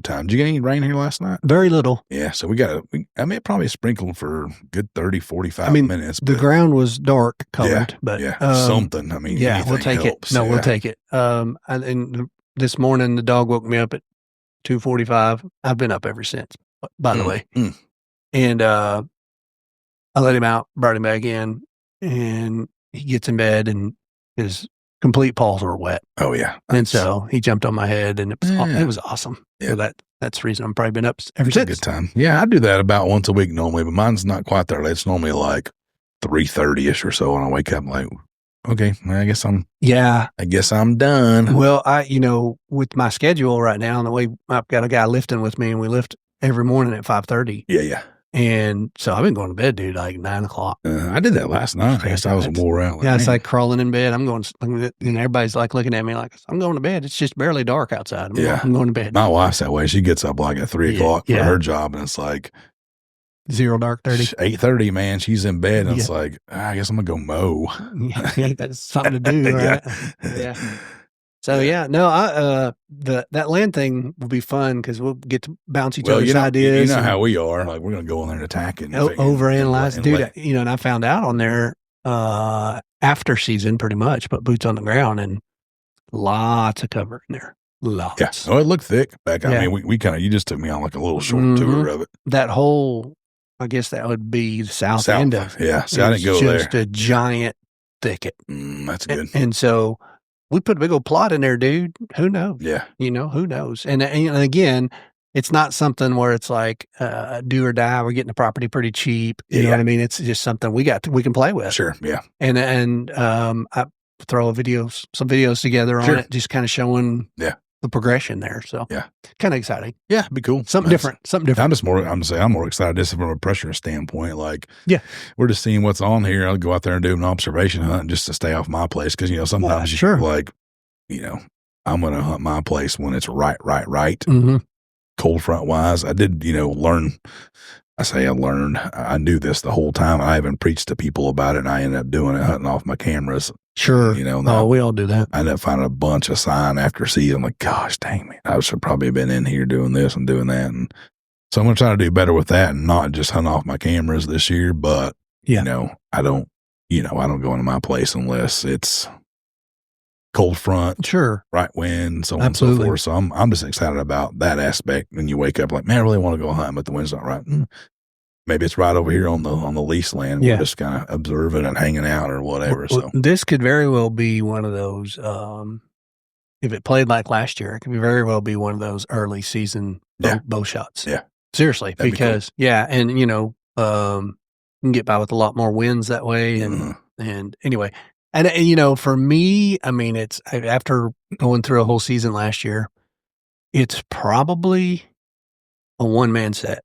time. Did you get any rain here last night? very little. Yeah, so it probably sprinkled for a good 30, 45 I mean, minutes. the but ground was dark colored, but something. I mean, yeah, we'll take helps. it. No, Yeah. we'll take it. And this morning the dog woke me up at 2:45. I've been up ever since, by the way. And I let him out, brought him back in, and he gets in bed and his complete paws were wet. Oh yeah. And so he jumped on my head and it was awesome. Yeah. So that's the reason I've probably been up ever It's a since. good time. Yeah, I do that about once a week normally, but mine's not quite that late. It's normally like 3:30ish or so when I wake up. I'm like, okay, I guess I'm done. Well, with my schedule right now and the way I've got a guy lifting with me and we lift every morning at 5:30. Yeah. And so I've been going to bed, dude, like 9:00. I did that last night. I guess I was wore out. Like, it's like crawling in bed. I'm going, and everybody's like looking at me like, I'm going to bed. It's just barely dark outside. I'm going to bed. My wife's that way. She gets up like at 3:00 for her job, and it's like 0 dark 30. 8:30, man. She's in bed, and it's like, I guess I'm gonna go mow. Yeah, that's something to do, right? Yeah. So that land thing will be fun because we'll get to bounce each other's ideas. You know how we are. Like we're gonna go in there and attack it, overanalyze, dude. And I found out on there after season, pretty much, but boots on the ground and lots of cover in there. Lots. Yeah. Oh, it looked thick back. I mean, we kind of. You just took me on like a little short tour of it. That whole, I guess that would be the south end of it. Yeah. See, I didn't go there. Just a giant thicket. That's good. And so. We put a big old plot in there, dude. Who knows? Yeah. Who knows? And again, it's not something where it's like do or die. We're getting the property pretty cheap. You know what I mean? It's just something we can play with. Sure. Yeah. And I throw some videos together on it, just kind of showing the progression there. So kind of exciting. Yeah, it'd be cool. Something different. I'm more excited just from a pressure standpoint. Like, we're just seeing what's on here. I'll go out there and do an observation hunt just to stay off my place. Cause sometimes I'm going to hunt my place when it's right. Mm-hmm. Cold front wise. I did, learn. I knew this the whole time. I even preached to people about it and I ended up doing it, hunting off my cameras. Sure. We all do that. I ended up finding a bunch of sign after season. I'm like, gosh, dang, man, I should probably have been in here doing this and doing that. And so I'm going to try to do better with that and not just hunt off my cameras this year. But, I don't go into my place unless it's cold front, right wind, so on and so forth. So I'm just excited about that aspect. When you wake up like, man, I really want to go hunt, but the wind's not right. Maybe it's right over here on the lease land. We're just kind of observing and hanging out or whatever. So this could very well be one of those. If it played like last year, it could very well be one of those early season bow shots. Yeah, seriously, because and you can get by with a lot more wins that way. And anyway, and for me, I mean, it's after going through a whole season last year, it's probably a one-man set.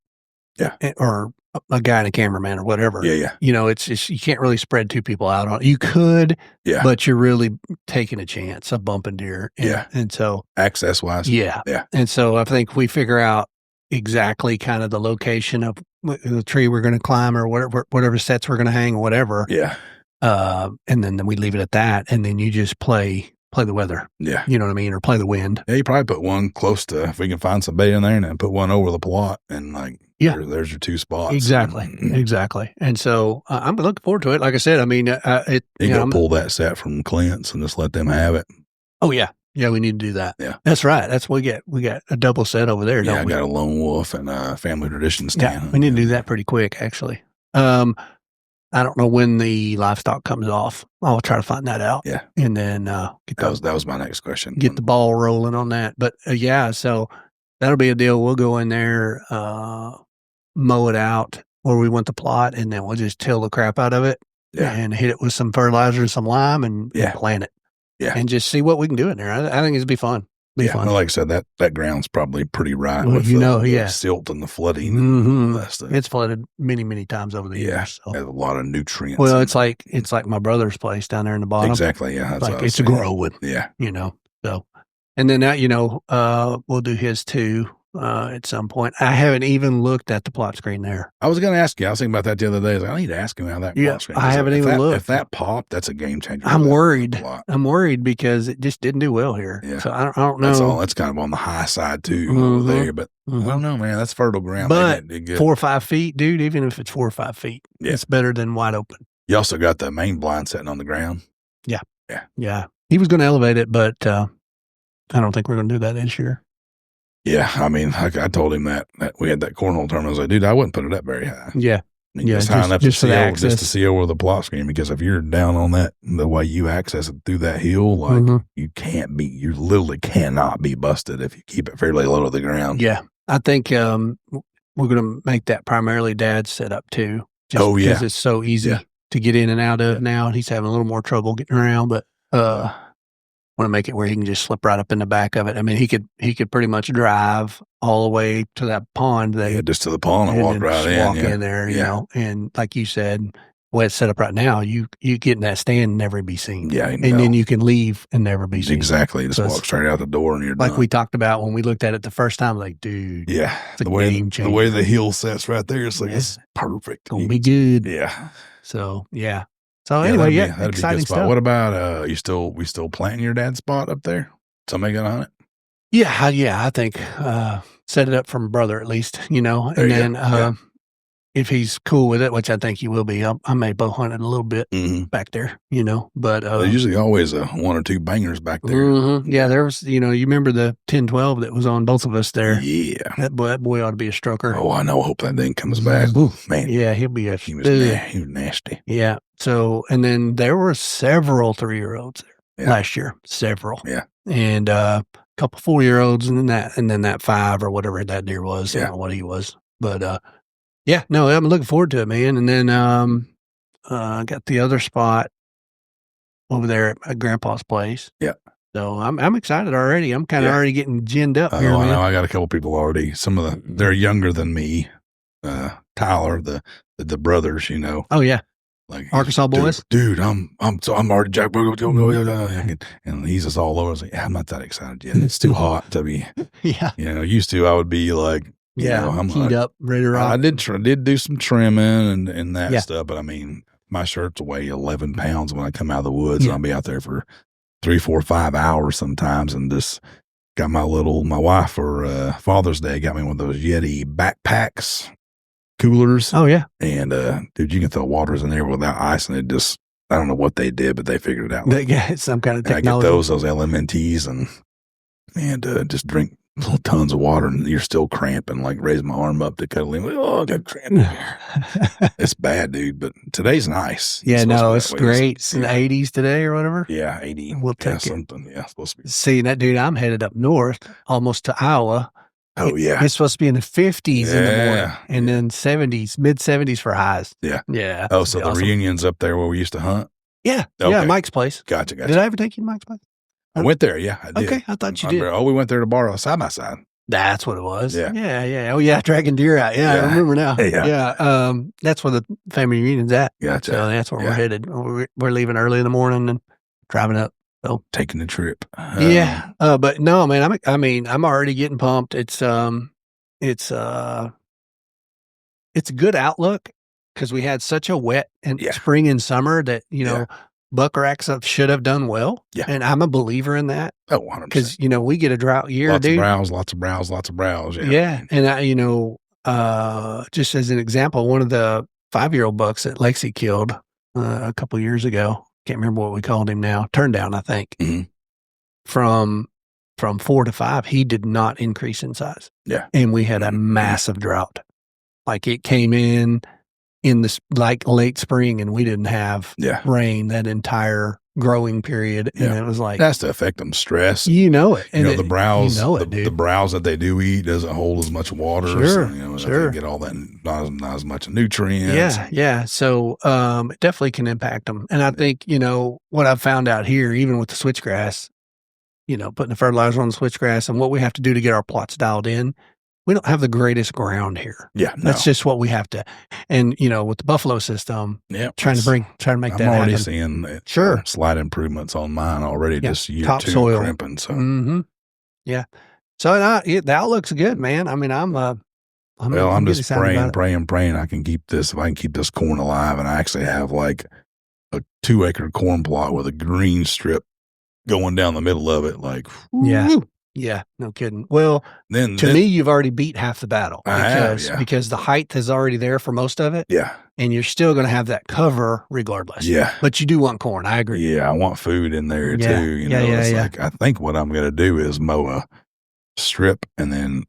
Yeah, or a guy and a cameraman or whatever. Yeah. It's just, you can't really spread two people out on it. You could, but you're really taking a chance of bumping deer. And so access wise. Yeah. And so I think we figure out exactly kind of the location of the tree we're going to climb or whatever sets we're going to hang or whatever. Yeah. And then we leave it at that. And then you just play the weather. Yeah. You know what I mean? Or play the wind. Yeah. You probably put one close to, if we can find somebody in there, and then put one over the plot and like, there's your two spots. Exactly. And so I'm looking forward to it. Like I said, I mean, you got to pull that set from Clint's and just let them have it. Oh yeah. Yeah. We need to do that. Yeah. That's right. That's what we got a double set over there. Don't we? I got a Lone Wolf and a Family Tradition stand. Yeah. We need to do that pretty quick, actually. I don't know when the livestock comes off. I'll try to find that out. Yeah. And then that was my next question. Get the ball rolling on that. But yeah, so that'll be a deal. We'll go in there, mow it out where we want the plot, and then we'll just till the crap out of it and hit it with some fertilizer and some lime and plant it. Yeah. And just see what we can do in there. I think it'd be fun. Fun. Well, like I said, that ground's probably pretty right well, with the silt and the flooding and all that stuff. It's flooded many, many times over the years. So. Has a lot of nutrients. Well, it's like my brother's place down there in the bottom. Exactly. Yeah. Like it's growing. Yeah. So, and then that, we'll do his too. At some point, I haven't even looked at the plot screen there. I was going to ask you. I was thinking about that the other day. I was like, I need to ask him how that plot screen. I haven't even looked. If that popped, that's a game changer. I'm worried. I'm worried because it just didn't do well here. Yeah. So I don't know. That's kind of on the high side too over there. But I don't know, man. That's fertile ground. But 4 or 5 feet, dude. Even if it's 4 or 5 feet, it's better than wide open. You also got the main blind sitting on the ground. Yeah. He was going to elevate it, but I don't think we're going to do that this year. Yeah, I mean, I told him that we had that cornhole tournament. I was like, dude, I wouldn't put it up very high. Yeah. Just high enough just to see over the plot screen, because if you're down on that, the way you access it through that hill, like you literally cannot be busted if you keep it fairly low to the ground. Yeah. I think we're going to make that primarily Dad's setup too. Because it's so easy to get in and out of now. He's having a little more trouble getting around, but want to make it where he can just slip right up in the back of it. I mean, he could pretty much drive all the way to that pond. Just to the pond and walk right in. Walk in there, you know. And like you said, the way it's set up right now, you get in that stand and never be seen. Yeah, and then you can leave and never be seen. Exactly. Just walk straight out the door and you're done. Like we talked about when we looked at it the first time, like, dude. Yeah. The way the hill sets right there, it's like, it's perfect. Gonna be good. Yeah. So, yeah. So anyway, that'd exciting be a good spot. stuff. What about we still planting your dad's spot up there? Somebody gonna hunt it? Yeah, I think set it up from brother at least, and then if he's cool with it, which I think he will be, I may bow hunt it a little bit back there, But there's usually always 1 or 2 bangers back there. Yeah, there was, you remember the 10-12 that was on both of us there. Yeah, that boy ought to be a stroker. Oh, I know. I hope that thing comes back. Ooh, man, yeah, he'll be he was nasty. Yeah. So, and then there were several 3-year-olds there last year, several. Yeah, and a couple 4-year-olds, and then that 5 or whatever that deer was. I don't know what he was, but yeah, no, I'm looking forward to it, man. And then I got the other spot over there at Grandpa's place. Yeah. So I'm excited already. I'm kind of already getting ginned up here. I know. I got a couple people already. Some of they're younger than me. Tyler, the brothers, Oh yeah. Like Arkansas boys, dude. I'm already Jack. And he's just all over. I was like, I'm not that excited yet. It's too hot to be. Yeah. Used to I would be like, I'm heat up, ready to rock. I did do some trimming and that stuff, but I mean, my shirts weigh 11 pounds when I come out of the woods, and I'll be out there for 3, 4, 5 hours sometimes, and just got my wife for Father's Day got me one of those Yeti backpacks. Coolers. Oh yeah. And dude, you can throw waters in there without ice, and it just, I don't know what they did, but they figured it out. They got some kind of technology. I get those LMNTs and just drink tons of water, and you're still cramping, like raise my arm up to cuddle in. Like, I got cramp. It's bad, dude, but today's nice. Yeah, it's great. It's in the 80s today or whatever. Yeah, 80. We'll take something. Yeah, supposed to be. See, that dude, I'm headed up north, almost to Iowa. Oh, yeah. It's supposed to be in the 50s in the morning, and then 70s, mid-70s for highs. Yeah. Yeah. Oh, so the reunion's up there where we used to hunt? Yeah. Okay. Yeah, Mike's place. Gotcha. Did I ever take you to Mike's place? I went there, yeah, I did. Okay, I thought you did. We went there to borrow a side-by-side. That's what it was. Yeah. Yeah. Oh, yeah, dragging deer out. Yeah, I remember now. Yeah. That's where the family reunion's at. Gotcha. So that's where we're headed. We're leaving early in the morning and driving up. So taking the trip. But no, man, I'm already getting pumped. It's a good outlook because we had such a wet spring and summer that, buck racks should have done well. Yeah. And I'm a believer in that. Oh, 100%. Because, we get a drought year, lots dude. Lots of browse. Yeah. Yeah. And just as an example, one of the 5-year-old bucks that Lexi killed a couple years ago, can't remember what we called him now, turned down, I think. Mm-hmm. From 4 to 5, he did not increase in size. Yeah. And we had a massive drought. Like it came in in this like late spring, and we didn't have rain that entire growing period, and it was like that's to affect them stress. You know it, and the browse, the browse that they do eat doesn't hold as much water. Sure, so, they get all that not as much nutrients. Yeah. So it definitely can impact them, and I think what I've found out here, even with the switchgrass, putting the fertilizer on the switchgrass, and what we have to do to get our plots dialed in. We don't have the greatest ground here. Yeah, that's just what we have to. And with the buffalo system, trying to make that happen. I'm already seeing slight improvements on mine already. Just year top 2 soil crimping. So so the outlook's good, man. I mean, I'm just praying. I can keep this. If I can keep this corn alive, and I actually have like a 2-acre corn plot with a green strip going down the middle of it. Like Yeah, no kidding. Well, then me, you've already beat half the battle because the height is already there for most of it. Yeah. And you're still going to have that cover regardless. Yeah. But you do want corn. I agree. Yeah. I want food in there too. Like, I think what I'm going to do is mow a strip and then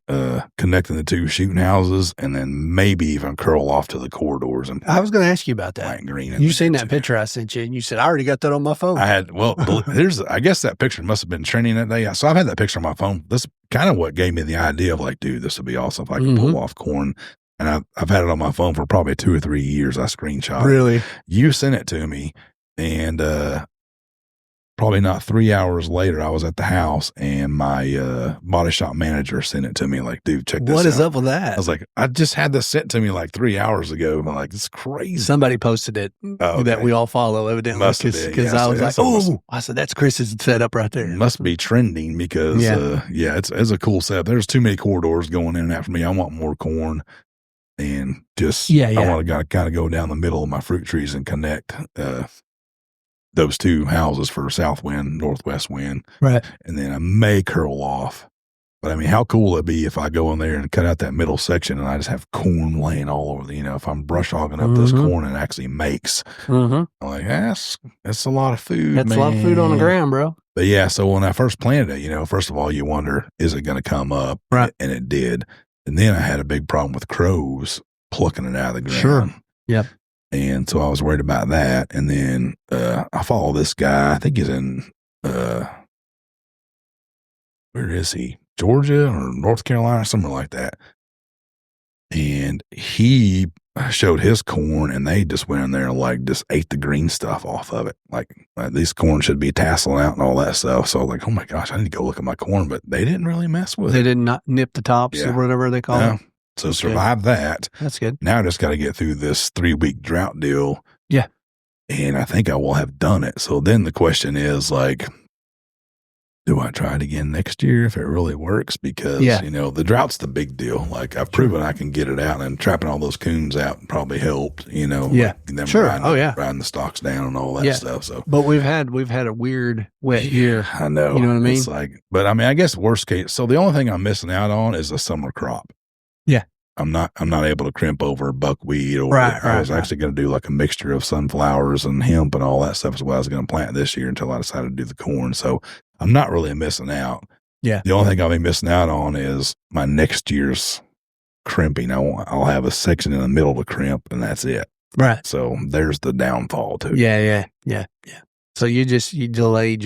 connecting the 2 shooting houses, and then maybe even curl off to the corridors. And I was going to ask you about that. Plant green. You seen that picture I sent you, and you said I already got that on my phone. I had I guess that picture must have been trending that day. So I've had that picture on my phone. That's kind of what gave me the idea of like, dude, this would be awesome if I could pull off corn. And I've had it on my phone for probably 2 or 3 years. I screenshot. Really? You sent it to me, and probably not 3 hours later, I was at the house, and my body shop manager sent it to me. Like, dude, check this out. What is up with that? I was like, I just had this sent to me like 3 hours ago. I'm like, it's crazy. Somebody posted it that we all follow, evidently. Because I was like, I said, that's Chris's setup right there. Must be trending because, it's a cool setup. There's too many corridors going in and out for me. I want more corn. And just, I want to kind of go down the middle of my fruit trees and connect those 2 houses for south wind, northwest wind. Right. And then I may curl off. But I mean, how cool would it be if I go in there and cut out that middle section and I just have corn laying all over if I'm brush hogging up this corn and it actually makes. I'm like, that's a lot of food. That's a lot of food on the ground, bro. But yeah, so when I first planted it, first of all, you wonder, is it going to come up? Right. And it did. And then I had a big problem with crows plucking it out of the ground. Sure. Yep. And so I was worried about that. And then I follow this guy. I think he's in, where is he? Georgia or North Carolina, something like that. And he showed his corn, and they just went in there and like just ate the green stuff off of it. Like these corn should be tasseling out and all that stuff. So I was like, oh my gosh, I need to go look at my corn. But they didn't really mess with it. They did not nip the tops or whatever they call it. So survive that. That's good. Now I just got to get through this 3-week drought deal. Yeah. And I think I will have done it. So then the question is like, do I try it again next year if it really works? Because, the drought's the big deal. Like I've proven I can get it out, and trapping all those coons out probably helped, Yeah. Like riding the stalks down and all that stuff. So, but we've had a weird wet year. I know. You know what I mean? It's like, but I mean, I guess worst case. So the only thing I'm missing out on is a summer crop. Yeah. I'm not able to crimp over buckwheat or I was actually going to do like a mixture of sunflowers and hemp and all that stuff is what I was going to plant this year until I decided to do the corn. So I'm not really missing out. Yeah. The only thing I'll be missing out on is my next year's crimping. I'll have a section in the middle to crimp, and that's it. Right. So there's the downfall too. Yeah. So you delayed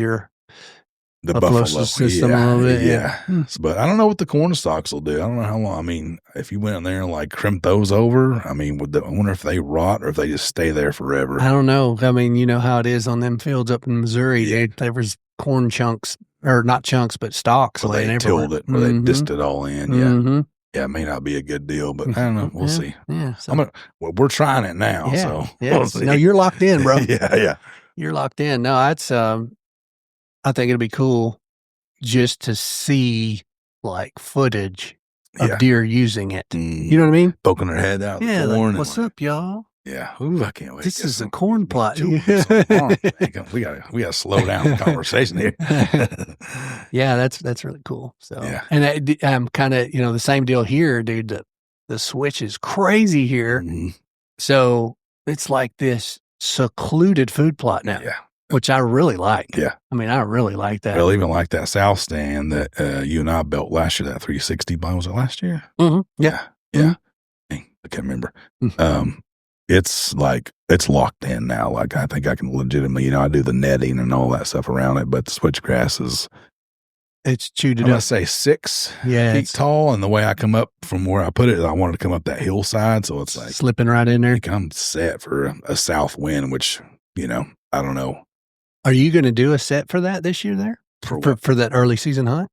the buffalo system a little bit. Yeah. But I don't know what the corn stalks will do. I don't know how long. I mean, if you went in there and like crimp those over, I mean, I wonder if they rot or if they just stay there forever. I don't know. I mean, you know how it is on them fields up in Missouri. There was corn chunks, or not chunks, but stalks laying everywhere. They tilled it, or they dished it all in. Yeah. Yeah, it may not be a good deal, but I don't know. We'll see. Yeah. So. We're trying it now. Yeah. So We'll see. No, you're locked in, bro. Yeah. You're locked in. No, that's, I think it'll be cool just to see like footage of deer using it. You know what I mean? Poking their head out of the corn. Like, what's up, y'all? Yeah. Ooh, I can't wait. This is a corn plot. We gotta slow down the conversation here. Yeah, that's really cool. So, and I'm kind of, the same deal here, dude. The switch is crazy here. So it's like this secluded food plot now. Yeah. Which I really like. Yeah. I mean, I really like that. Well, even like that south stand that you and I built last year, that 360 was it last year? Mm-hmm. Yeah. Yeah. I can't remember. it's locked in now. Like, I think I can legitimately, I do the netting and all that stuff around it, but the switchgrass is, It's chewed I'm it gonna up. say 6 Yeah, feet it's tall, and the way I come up from where I put it, I wanted to come up that hillside, so it's like, slipping right in I there. think I'm set for a south wind, which, I don't know. Are you gonna do a set for that this year there? For what? For that early season hunt?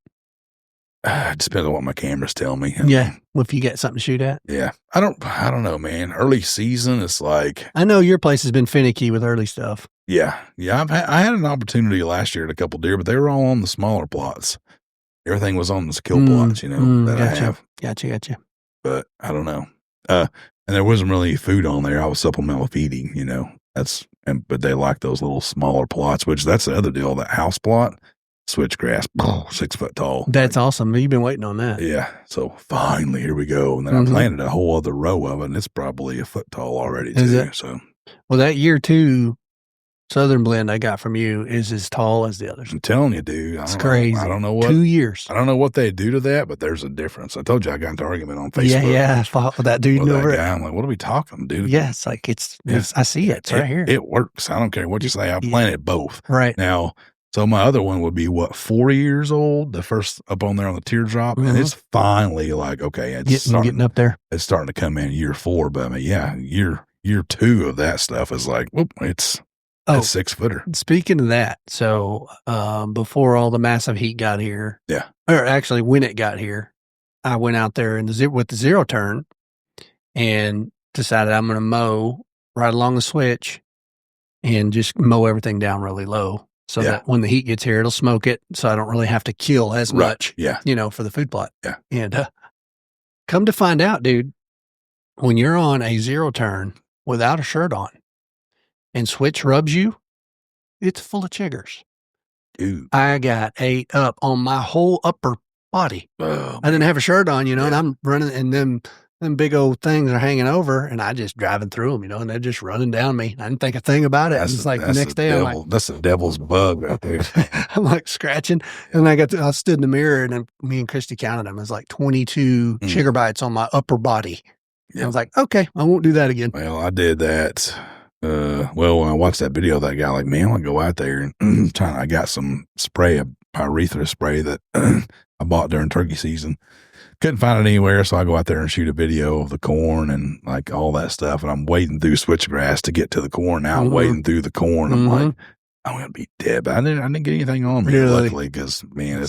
It depends on what my cameras tell me. I Yeah. mean, Well, if you get something to shoot at. yeah. I don't know, man. Early season, it's like, I know your place has been finicky with early stuff. yeah. I had an opportunity last year at a couple deer, but they were all on the smaller plots. Everything was on the kill plots, that I Gotcha. have, Gotcha. but I don't know. And there wasn't really food on there. I was supplemental feeding, but they like those little smaller plots, which that's the other deal. That house plot, switchgrass, 6 foot tall. That's awesome. You've been waiting on that. Yeah. So finally, here we go. And then I planted a whole other row of it, and it's probably a foot tall already Is too. it? So, Well, that year 2 Southern blend I got from you is as tall as the others. I'm telling you, dude, It's crazy. I don't know what 2 years. I don't know what they do to that, but there's a difference. I told you I got into an argument on Facebook. Yeah. I fought with that dude with that over guy. it. I'm like, what are we talking, dude? Yeah, it's like it's I see it. It's right here. It works. I don't care what you say. I planted both. Right. Now, so my other one would be 4 years old, the first up on there on the teardrop, and it's finally like, okay, it's getting up there. It's starting to come in year 4, but I mean, yeah, year 2 of that stuff is like, whoop, it's 6 footer. Speaking of that, so before all the massive heat got here, or actually when it got here, I went out there with the zero turn and decided I'm going to mow right along the switch and just mow everything down really low so that when the heat gets here, it'll smoke it. So I don't really have to kill as much, for the food plot. Yeah. And come to find out, dude, when you're on a zero turn without a shirt on and switch rubs you, it's full of chiggers. Dude. I got ate up on my whole upper body. Oh, I didn't have a shirt on, and I'm running, and them big old things are hanging over, and I just driving through them, and they're just running down me. I didn't think a thing about it. It's like the next day, I'm like, that's the devil's bug right there. I'm like scratching, and I stood in the mirror, and then me and Christy counted them. It was like 22 chigger bites on my upper body. I was like, okay, I won't do that again. Well, I did that. When I watched that video of that guy, like, man, I'm gonna go out there and I got some spray, a pyrethrum spray that I bought during turkey season. Couldn't find it anywhere, so I go out there and shoot a video of the corn and like all that stuff. And I'm wading through switchgrass to get to the corn. Now I'm wading through the corn. I'm like, I'm gonna be dead. But I didn't get anything on me, luckily, because man,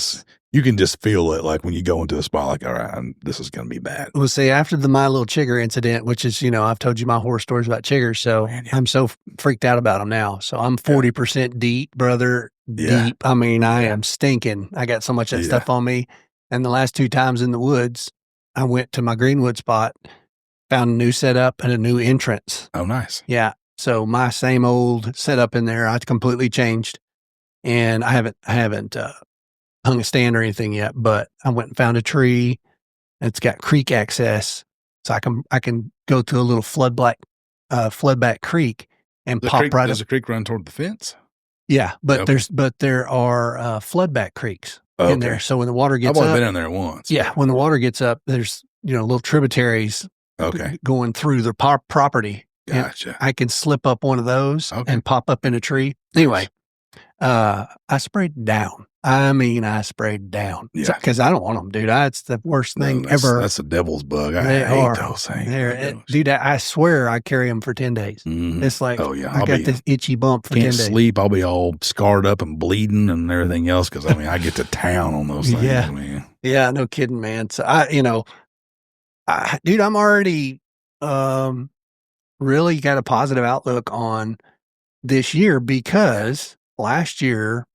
you can just feel it like when you go into a spot like, all right, this is gonna be bad. Well, see, after the my little chigger incident, which is, I've told you my horror stories about chiggers, so I'm so freaked out about them now. So I'm 40% deep, brother, deep. I mean, I am stinking. I got so much of that stuff on me. And the last 2 times in the woods, I went to my Greenwood spot, found a new setup and a new entrance. Oh, nice. Yeah. So my same old setup in there, I completely changed, and I haven't hung a stand or anything yet, but I went and found a tree. It's got creek access, so I can go to a little floodback creek and pop right up. Does the creek run toward the fence? Yeah, but there are floodback creeks in there. So when the water gets up, I've only been in there once. Yeah, when the water gets up, there's little tributaries going through the property. Gotcha. I can slip up one of those and pop up in a tree. Anyway, I sprayed down. I mean, I sprayed down. Yeah. Because I don't want them, dude. It's the worst thing ever. That's a devil's bug. I hate those things. Dude, I swear I carry them for 10 days. Mm-hmm. It's like, I got this itchy bump for 10 days. Can't sleep. I'll be all scarred up and bleeding and everything else because, I get to town on those things, man. Yeah, no kidding, man. So, dude, I'm already really got a positive outlook on this year because last year,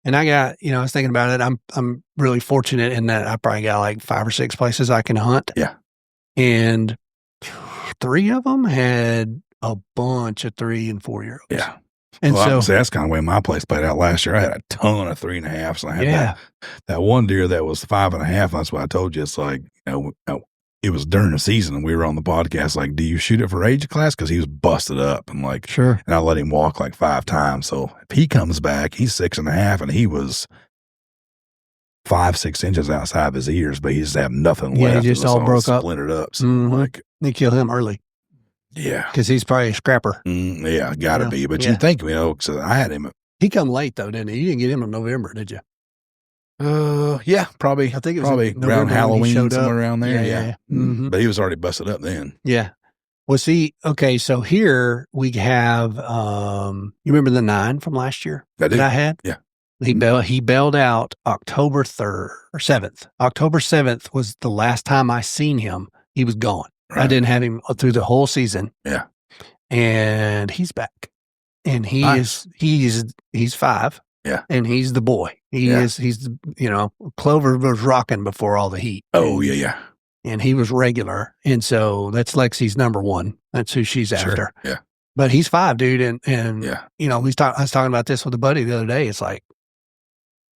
and I got, I was thinking about it. I'm really fortunate in that I probably got like 5 or 6 places I can hunt. Yeah. And 3 of them had a bunch of 3 and 4 year olds. Yeah. And so that's kind of the way my place played out last year. I had a ton of 3.5s. And I had that one deer that was 5.5. That's what I told you. It's like, it was during the season and we were on the podcast, like, do you shoot it for age class? Cause he was busted up and like, sure. And I let him walk like 5 times. So if he comes back, he's 6.5 and he was 5-6 inches outside of his ears, but he just had nothing left. He just all broke up, splintered up. So they killed him early. Yeah. Because he's probably a scrapper. Yeah, gotta Yeah. be. But Yeah. you think, so I had him. He come late though, didn't he? You didn't get him in November, did you? Yeah, probably, I think it was in probably around November when he Halloween, showed up. somewhere around there. Yeah, Yeah. yeah, yeah. But he was already busted up then. Yeah. Well, see, okay, so here we have you remember the 9 from last year I do. that I had? Yeah. He bailed out October 3rd or 7th. October 7th was the last time I seen him. He was gone. Right. I didn't have him through the whole season. Yeah. And he's back. And he's 5. Yeah. And he's the boy. He's Clover was rocking before all the heat. Oh, yeah. And he was regular. And so that's Lexi's number 1. That's who she's after. Yeah. But he's 5, dude. And yeah. I was talking about this with a buddy the other day. It's like,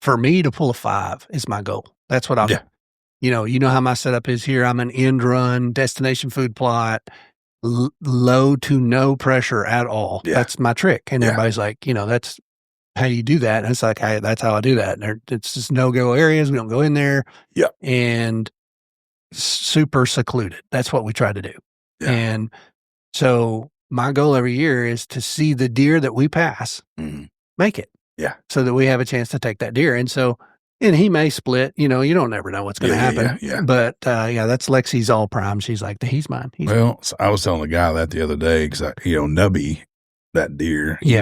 for me to pull a 5 is my goal. That's what you know how my setup is here. I'm an end run, destination food plot, low to no pressure at all. Yeah. That's my trick. And everybody's like, that's how you do that. And it's like, that's how I do that. And it's just no-go areas. We don't go in there. Yeah. And super secluded. That's what we try to do. Yeah. And so my goal every year is to see the deer that we pass, make it. Yeah. So that we have a chance to take that deer. And so, and he may split, you don't never know what's going to happen. Yeah. But, that's Lexi's all prime. She's like, he's mine. So I was telling the guy that the other day, because, Nubby, that deer, he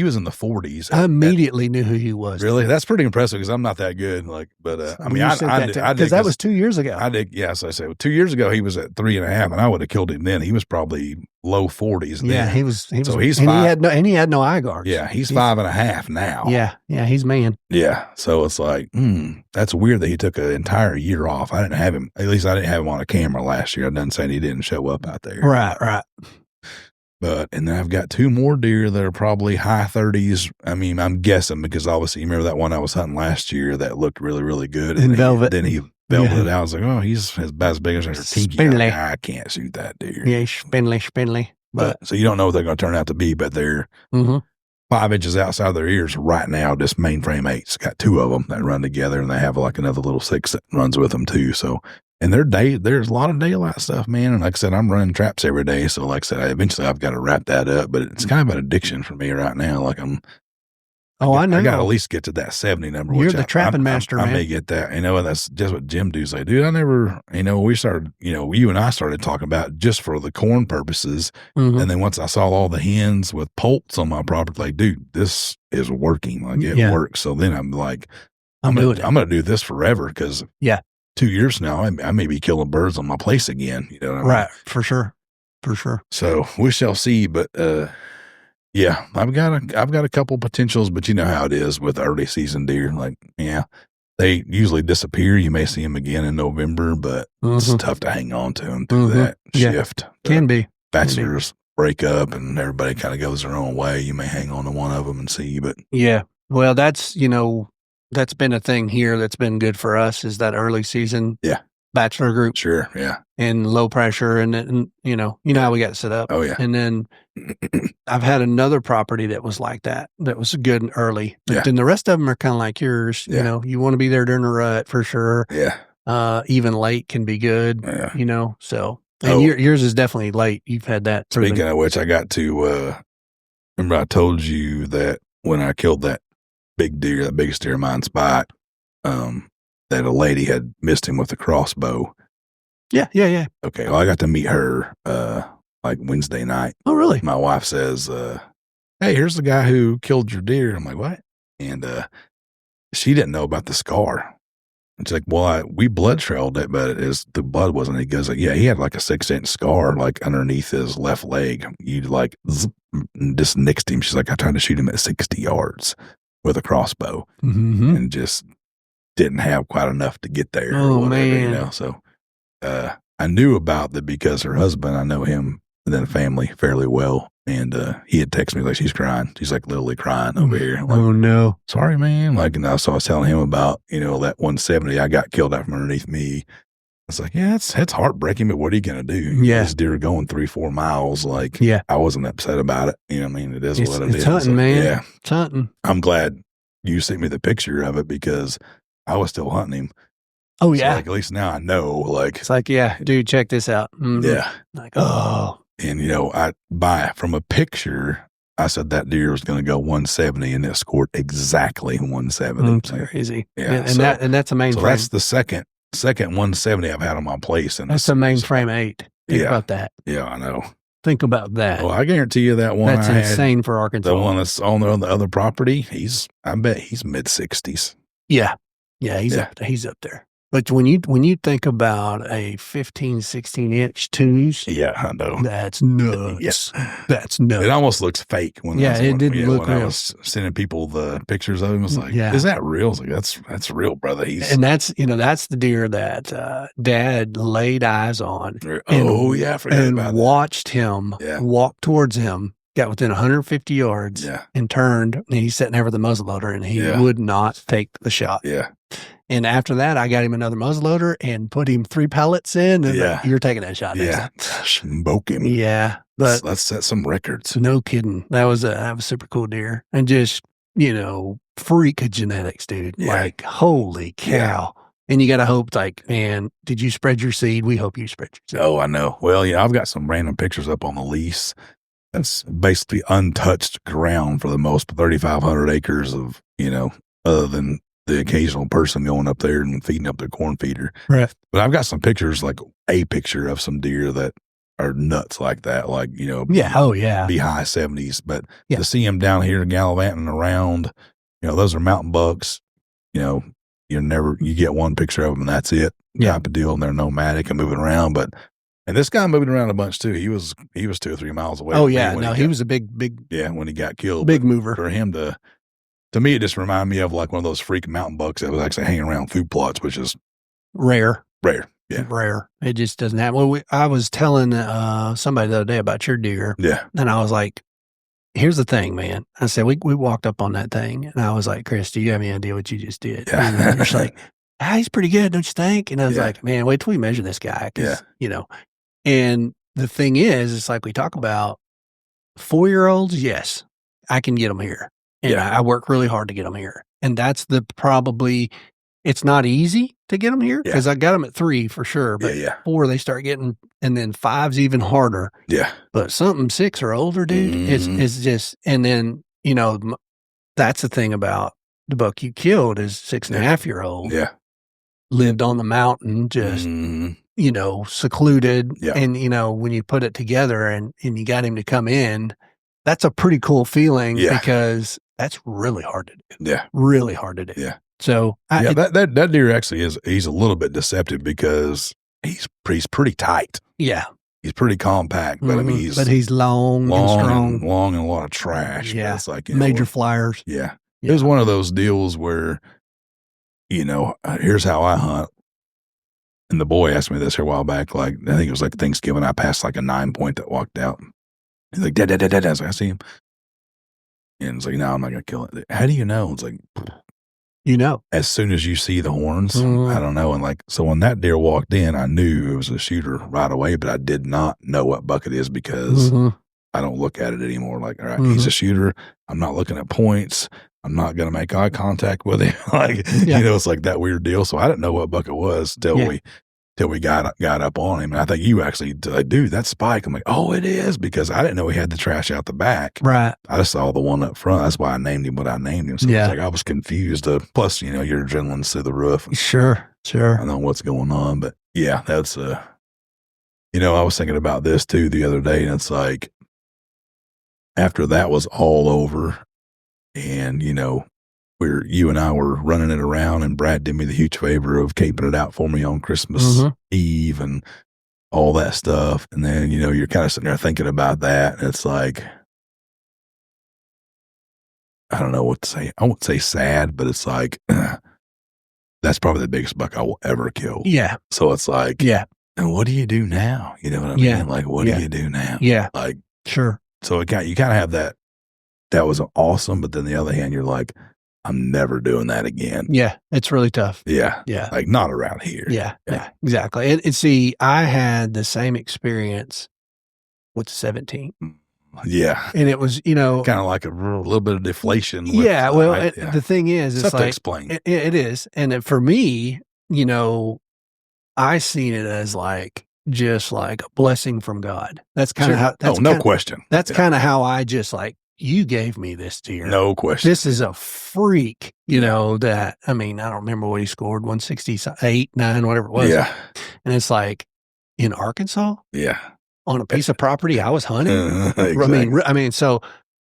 was in the 40s. I immediately knew who he was. Really? That's pretty impressive because I'm not that good. Because that was 2 years ago. I did. Yes. I said 2 years ago, he was at 3.5 and I would have killed him then. He was probably low 40s. Yeah. Then. He was, so he's and 5. he had no eye guards. Yeah. He's 5.5 now. Yeah. Yeah. He's man. Yeah. So it's like, that's weird that he took an entire year off. I didn't have him. At least I didn't have him on a camera last year. I done saying he didn't show up out there. Right. And then I've got 2 more deer that are probably high 30s. I mean, I'm guessing because obviously you remember that one I was hunting last year that looked really, really good. In velvet. Then he velveted it out. I was like, oh, he's about as big as a tinky. I can't shoot that deer. Yeah, spindly. But so you don't know what they're going to turn out to be, but they're 5 inches outside of their ears right now. Just mainframe 8s. Got 2 of them that run together, and they have like another little 6 that runs with them too. So. And there's a lot of daylight stuff, man. And like I said, I'm running traps every day. So like I said, eventually I've got to wrap that up, but it's kind of an addiction for me right now. Like I know. I got to at least get to that 70 number. You're the trapping master, man. I may get that. And that's just what Jim do say, dude. I never, we started, you and I started talking about just for the corn purposes. And then once I saw all the hens with poults on my property, like, dude, this is working. Like it works. So then I'm like, I'm going to do this forever. Cause 2 years from now, I may be killing birds on my place again. You know what I mean? Right. For sure. So we shall see. But, I've got a couple potentials, but you know how it is with early season deer. Like, they usually disappear. You may see them again in November, but it's tough to hang on to them through that shift. Can be. Bachelors break up and everybody kind of goes their own way. You may hang on to one of them and see, but well, that's, that's been a thing here that's been good for us is that early season bachelor group. Sure. Yeah. And low pressure and you know how we got set up. Oh yeah. And then I've had another property that was like that was good and early. But then the rest of them are kind of like yours. Yeah. You want to be there during the rut for sure. Yeah. Even late can be good. Yeah. So and yours is definitely late. You've had that. Speaking of which, I got to remember I told you that when I killed that big deer, the biggest deer of mine spot, that a lady had missed him with a crossbow. Yeah. Okay. Well, I got to meet her, like Wednesday night. Oh, really? My wife says, hey, here's the guy who killed your deer. I'm like, what? And, she didn't know about the scar. It's like, well, we blood trailed it, but the blood wasn't. He goes, like, yeah, he had like a 6-inch scar, like underneath his left leg. You like just nixed him. She's like, I tried to shoot him at 60 yards with a crossbow and just didn't have quite enough to get there. Oh, or whatever, man. So, I knew about that because her husband, I know him and then the family fairly well. And, he had texted me like, she's crying. She's like literally crying over here. Like, oh no. Sorry, man. Like, and so I was telling him about, that 170 I got killed out from underneath me. It's like, yeah, it's heartbreaking, but what are you going to do? Yeah. This deer going 3-4 miles. Like, I wasn't upset about it. You know what I mean? It is what it is. It's hunting, so, man. Yeah. It's hunting. I'm glad you sent me the picture of it because I was still hunting him. Oh, So, yeah. like, at least now I know, like, It's like, "Yeah, dude, check this out." Mhm. yeah. Like, "Oh." And, from a picture, I said that deer was gonna go 170, and it scored exactly 170. That's Like, crazy. yeah, And that's a so that's mainframe. the second 170 I've had on my place in a That's a series. mainframe 8. Think Yeah. about that. Yeah, I know. Think about that. Well, I guarantee you that one That's I had, insane for the Arkansas. one that's on the other property, I bet he's mid-60s. Yeah. Yeah, Yeah. he's up there. But when you think about a 15, 16-inch twos, Yeah, I know. that's Yeah. nuts. That's It nuts. almost looks fake Yeah, it didn't look when I real. was sending people the pictures of him. It's like, Yeah. "Is that real?" It's like, "That's real, brother." He's And that's the deer that, dad laid eyes on oh, yeah, I forgot and about that. watched him Yeah. walk towards him, got within 150 yards Yeah. and turned, and he's sitting there with a muzzleloader, and he Yeah. would not take the shot. Yeah. And after that, I got him another muzzleloader and put him 3 pellets in, and Yeah. "You're taking that shot next Yeah. time." Smoke him. Yeah, but Let's set some records. no kidding. That was a super cool deer, and just, freak of genetics, dude. Yeah. Like, holy cow. And you gotta hope, like, man, did you spread your seed? We hope you spread your seed. Oh, I know. Well, yeah, I've got some random pictures up on the lease. That's basically untouched ground for the most 3,500 acres of, other than the occasional person going up there and feeding up their corn feeder. Right. But I've got some pictures, like a picture of some deer that are nuts like that, like, Yeah. Oh, yeah. be high 70s. But Yeah. to see them down here gallivanting around, those are mountain bucks. You get one picture of them and that's it. Yeah. Type of deal. And they're nomadic and moving around. And this guy moving around a bunch too. He was 2 or 3 miles away. Oh, from me yeah. when No, he was a big, when he got killed. big But mover. for him to me, it just reminded me of like one of those freak mountain bucks that was actually hanging around food plots, which is Rare. Yeah. Rare. It just doesn't happen. Well, I was telling somebody the other day about your deer, Yeah. and I was like, here's the thing, man. I said, we walked up on that thing, and I was like, Chris, do you have any idea what you just did? Yeah. And you're just like, he's pretty good, don't you think? And I was Yeah. like, man, wait till we measure this guy. And the thing is, it's like we talk about 4-year-olds. Yes, I can get them here. And Yeah. I work really hard to get them here. And that's it's not easy to get them here because I got them at 3 for sure. But Yeah. 4, they start getting, and then 5's even harder. Yeah. But something 6 or older, dude, Mhm. it's just, and then, that's the thing about the buck you killed is 6.5-year-old, Yeah. lived on the mountain, just, Mhm. secluded. Yeah. And, when you put it together and you got him to come in, that's a pretty cool feeling because that's really hard to do. Yeah. Really hard to do. Yeah. So that deer actually he's a little bit deceptive because he's pretty tight. Yeah. He's pretty compact, but I mean, he's long and strong. long and a lot of trash. Yeah. But it's like, Major flyers. Yeah. It was one of those deals where, here's how I hunt. And the boy asked me this here a while back. Like, I think it was like Thanksgiving. I passed like a 9-point that walked out. He's like, dad. I was like, I see him. And it's like, no, I'm not going to kill it. How do you know? It's like, as soon as you see the horns, I don't know. And like, so when that deer walked in, I knew it was a shooter right away, but I did not know what buck it is because I don't look at it anymore. Like, all right, he's a shooter. I'm not looking at points. I'm not going to make eye contact with him. Like, it's like that weird deal. So I didn't know what buck it was till we got up on him. And I think you actually, like, dude, that's Spike. I'm like, oh, it is, because I didn't know he had the trash out the back. Right. I just saw the one up front. That's why I named him what I named him. So it's like I was confused. Plus, your adrenaline's through the roof. Sure. I know what's going on. But yeah, that's, I was thinking about this too the other day. And it's like, after that was all over and, you and I were running it around, and Brad did me the huge favor of caping it out for me on Christmas Eve and all that stuff. And then, you're kind of sitting there thinking about that. And it's like, I don't know what to say. I won't say sad, but it's like, that's probably the biggest buck I will ever kill. Yeah. So it's like, and what do you do now? You know what I mean? Like, what do you do now? Yeah. Like, sure. So you kind of have that was awesome. But then the other hand, you're like, I'm never doing that again. Yeah. It's really tough. Yeah. Yeah. Like, not around here. Yeah. Exactly. And see, I had the same experience with 17. Yeah. And it was, kind of like a little bit of deflation. The thing is, it's tough like, to explain. It is. And for me, you know, I seen it as like just like a blessing from God. That's kind of Sure. how that's No kind question. that's Yeah. kind of how I just like you gave me this deer. No question. This is a freak, you Yeah. know, that I mean, I don't remember what he scored, 168, 9, whatever it was. Yeah. And it's like in Arkansas Yeah. on a piece of property I was hunting. Exactly. I mean, so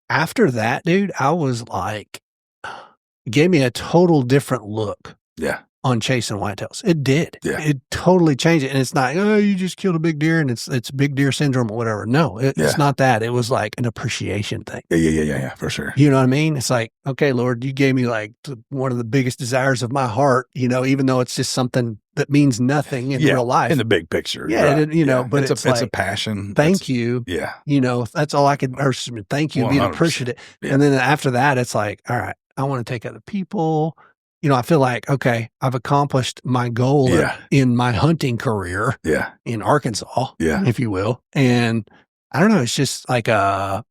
after that, dude, I was like, it gave me a total different look Yeah. on chasing whitetails. It did. Yeah. It totally changed it. And it's not, oh, you just killed a big deer and it's big deer syndrome or whatever. No, it's Yeah. not that. It was like an appreciation thing. Yeah, for sure. You know what I mean? It's like, okay, Lord, you gave me like one of the biggest desires of my heart, you know, even though it's just something that means nothing in real life. In the big picture. Yeah, right. you know, but it's a passion. Thank you. Yeah. You know, that's all I could, or thank you, being 100%. appreciative. Yeah. And then after that, it's like, all right, I want to take other people. You know, I feel like, okay, I've accomplished my goal in my hunting career in Arkansas, if you will. And I don't know, it's just like a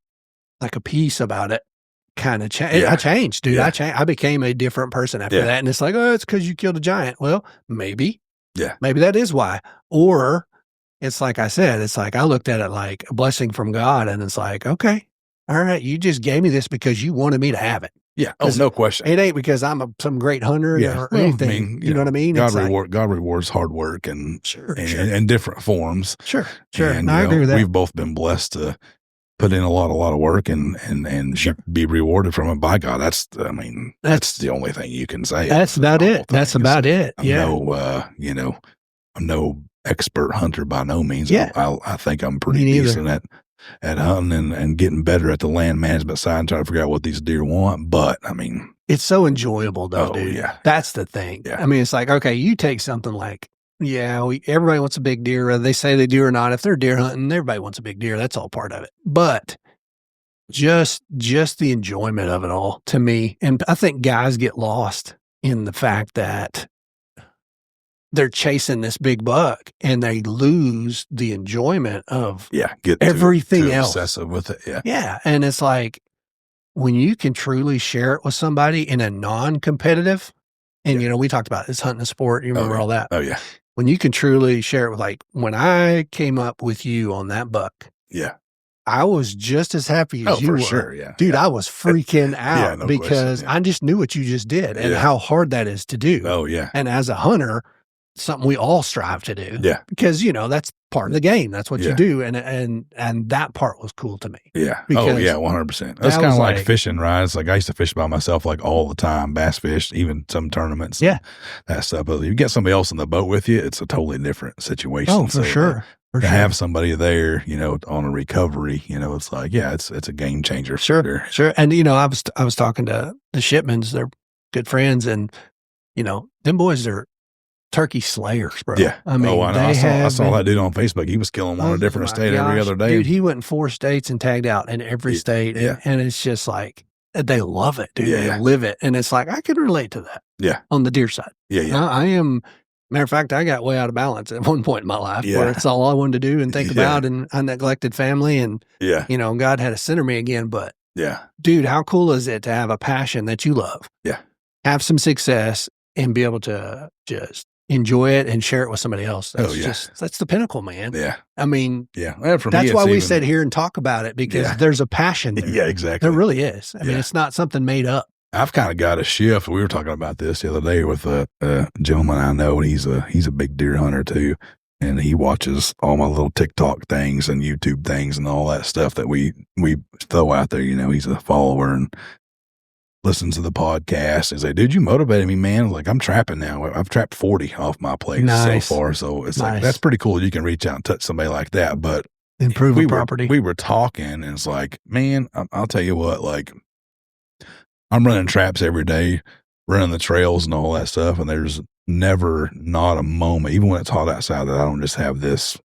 piece about it kind of changed. I changed, dude. I became a different person after that. And it's like, oh, it's because you killed a giant. Well, maybe. Yeah. Maybe that is why. Or it's like I said, it's like I looked at it like a blessing from God. And it's like, okay, all right, you just gave me this because you wanted me to have it. Yeah. Oh, no question. It ain't because I'm some great hunter or anything. I mean, you know what I mean? God rewards hard work and different forms. Sure. And I agree with that. We've both been blessed to put in a lot of work and be rewarded from it by God. That's the only thing you can say. That's about it. That's about it. I'm no expert hunter by no means. Yeah. I think I'm pretty decent at hunting and getting better at the land management side and trying to figure out what these deer want. But I mean, it's so enjoyable though, dude. Yeah. That's the thing. Yeah. I mean, it's like, okay, you take something like, everybody wants a big deer, whether they say they do or not. If they're deer hunting, everybody wants a big deer. That's all part of it. But just the enjoyment of it all to me. And I think guys get lost in the fact that they're chasing this big buck and they lose the enjoyment of everything too else. Obsessive with it. Yeah. Yeah. And it's like when you can truly share it with somebody in a non-competitive, and you know, we talked about this hunting a sport, you remember all that. Oh yeah. When you can truly share it with, like, when I came up with you on that buck. Yeah. I was just as happy as you were. Sure, yeah. Dude, I was freaking out because question, I just knew what you just did and how hard that is to do. Oh, yeah. And as a hunter, something we all strive to do. Yeah. Because, you know, that's part of the game. That's what you do. And that part was cool to me. Yeah. Because 100%. That's kind of like fishing, right? It's like I used to fish by myself like all the time, bass fish, even some tournaments. Yeah. That stuff. But if you get somebody else in the boat with you, it's a totally different situation. Oh, for sure. To have somebody there, you know, on a recovery, you know, it's like, it's a game changer. Sure. And, you know, I was talking to the Shipmans, they're good friends, and, you know, them boys are turkey slayers, bro. Yeah. I mean, I saw that dude on Facebook. He was killing one in a different state every other day. Dude, he went in 4 states and tagged out in every state. And it's just like, they love it, dude. They live it. And it's like, I can relate to that. Yeah. On the deer side. Yeah. I am. Matter of fact, I got way out of balance at one point in my life where it's all I wanted to do and think about, and I neglected family, and, you know, God had to center me again. But dude, how cool is it to have a passion that you love? Yeah. Have some success and be able to just enjoy it and share it with somebody else. That's that's the pinnacle, man. Yeah. I mean, for that's me, why we sit here and talk about it, because there's a passion there. Yeah, exactly. There really is. I mean, it's not something made up. I've kind of got a shift. We were talking about this the other day with a gentleman I know, and he's a big deer hunter too. And he watches all my little TikTok things and YouTube things and all that stuff that we throw out there. You know, he's a follower and listens to the podcast. He's like, dude, you motivated me, man. I was like, I'm trapping now. I've trapped 40 off my place so far. So it's like, that's pretty cool. You can reach out and touch somebody like that. But improve the property. We were talking, and it's like, man, I'll tell you what, like, I'm running traps every day, running the trails and all that stuff. And there's never not a moment, even when it's hot outside, that I don't just have this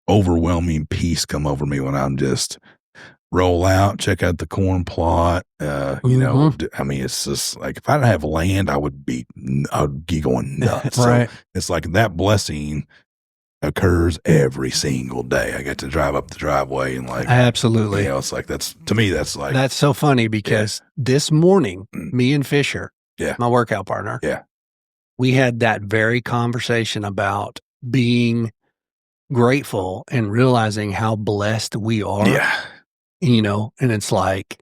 overwhelming peace come over me when I'm just roll out, check out the corn plot. You know, I mean, it's just like, if I didn't have land, I would be going nuts. Right. So it's like that blessing occurs every single day. I get to drive up the driveway and, like, absolutely, you know, it's like, that's, to me, that's like, that's so funny because this morning, me and Fisher, my workout partner, we had that very conversation about being grateful and realizing how blessed we are, Yeah. and it's like,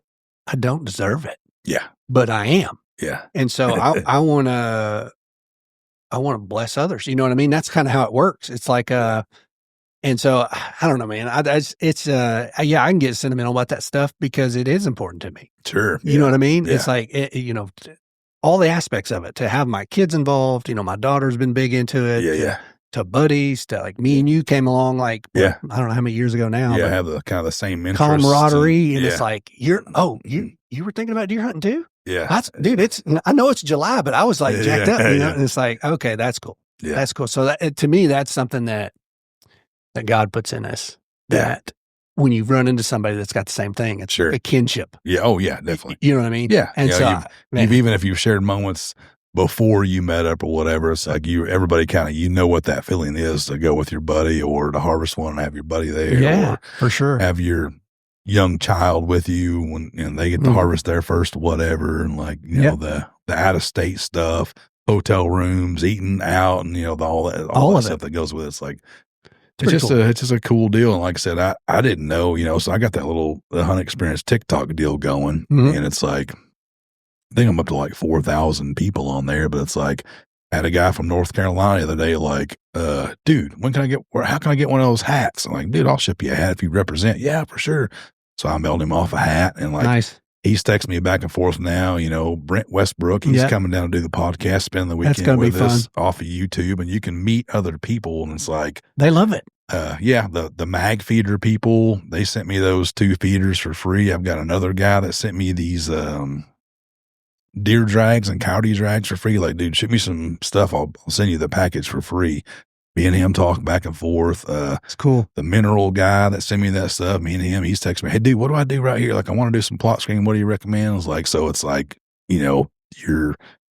I don't deserve it, Yeah. but I am. Yeah. And so I wanna bless others, you know what I mean? That's kinda how it works. It's like, and so I don't know, man. Yeah, I can get sentimental about that stuff because it is important to me. Sure. You know Yeah. what I mean? Yeah. It's like, all the aspects of it, to have my kids involved, my daughter's been big into it, Yeah. Yeah. to buddies, to like me and you came along like, Yeah. I don't know how many years ago now, Yeah. but Have the kind of the same interests. camaraderie. And it's Yeah. like, you were thinking about deer hunting too? Yeah. Dude, I know it's July, but I was like jacked up, Yeah. and it's like, okay, that's cool. Yeah. That's cool. So to me, that's something that God puts in us, Yeah. that when you run into somebody that's got the same thing, it's Sure. a kinship. Yeah. Oh, yeah. Definitely. You know what I mean? Yeah. And so, you've even if you've shared moments before you met up or whatever, it's like everybody kind of what that feeling is to go with your buddy or to harvest one and have your buddy there, yeah, or for sure. have your young child with you when they get to harvest their first whatever, and like the out of state stuff, hotel rooms, eating out, and all that stuff that goes with it. It's like it's just a cool deal. And like I said, I didn't know, so I got that the Hunt Experience TikTok deal going, and it's like I think I'm up to like 4,000 people on there, but it's like I had a guy from North Carolina the other day, like, dude, how can I get one of those hats? I'm like, dude, I'll ship you a hat if you represent. Yeah, for sure. So I mailed him off a hat, and like, nice. He's texting me back and forth now, Brent Westbrook, he's coming down to do the podcast, spend the weekend with us off of YouTube, and you can meet other people. And it's like, they love it. The mag feeder people, they sent me those 2 feeders for free. I've got another guy that sent me these, deer drags and coyote drags for free. Like, dude, shoot me some stuff. I'll send you the package for free. Me and him talk back and forth. It's cool. The mineral guy that sent me that stuff, me and him, he's texting me, hey, dude, what do I do right here? Like, I want to do some plot screen. What do you recommend? I was like, so it's like,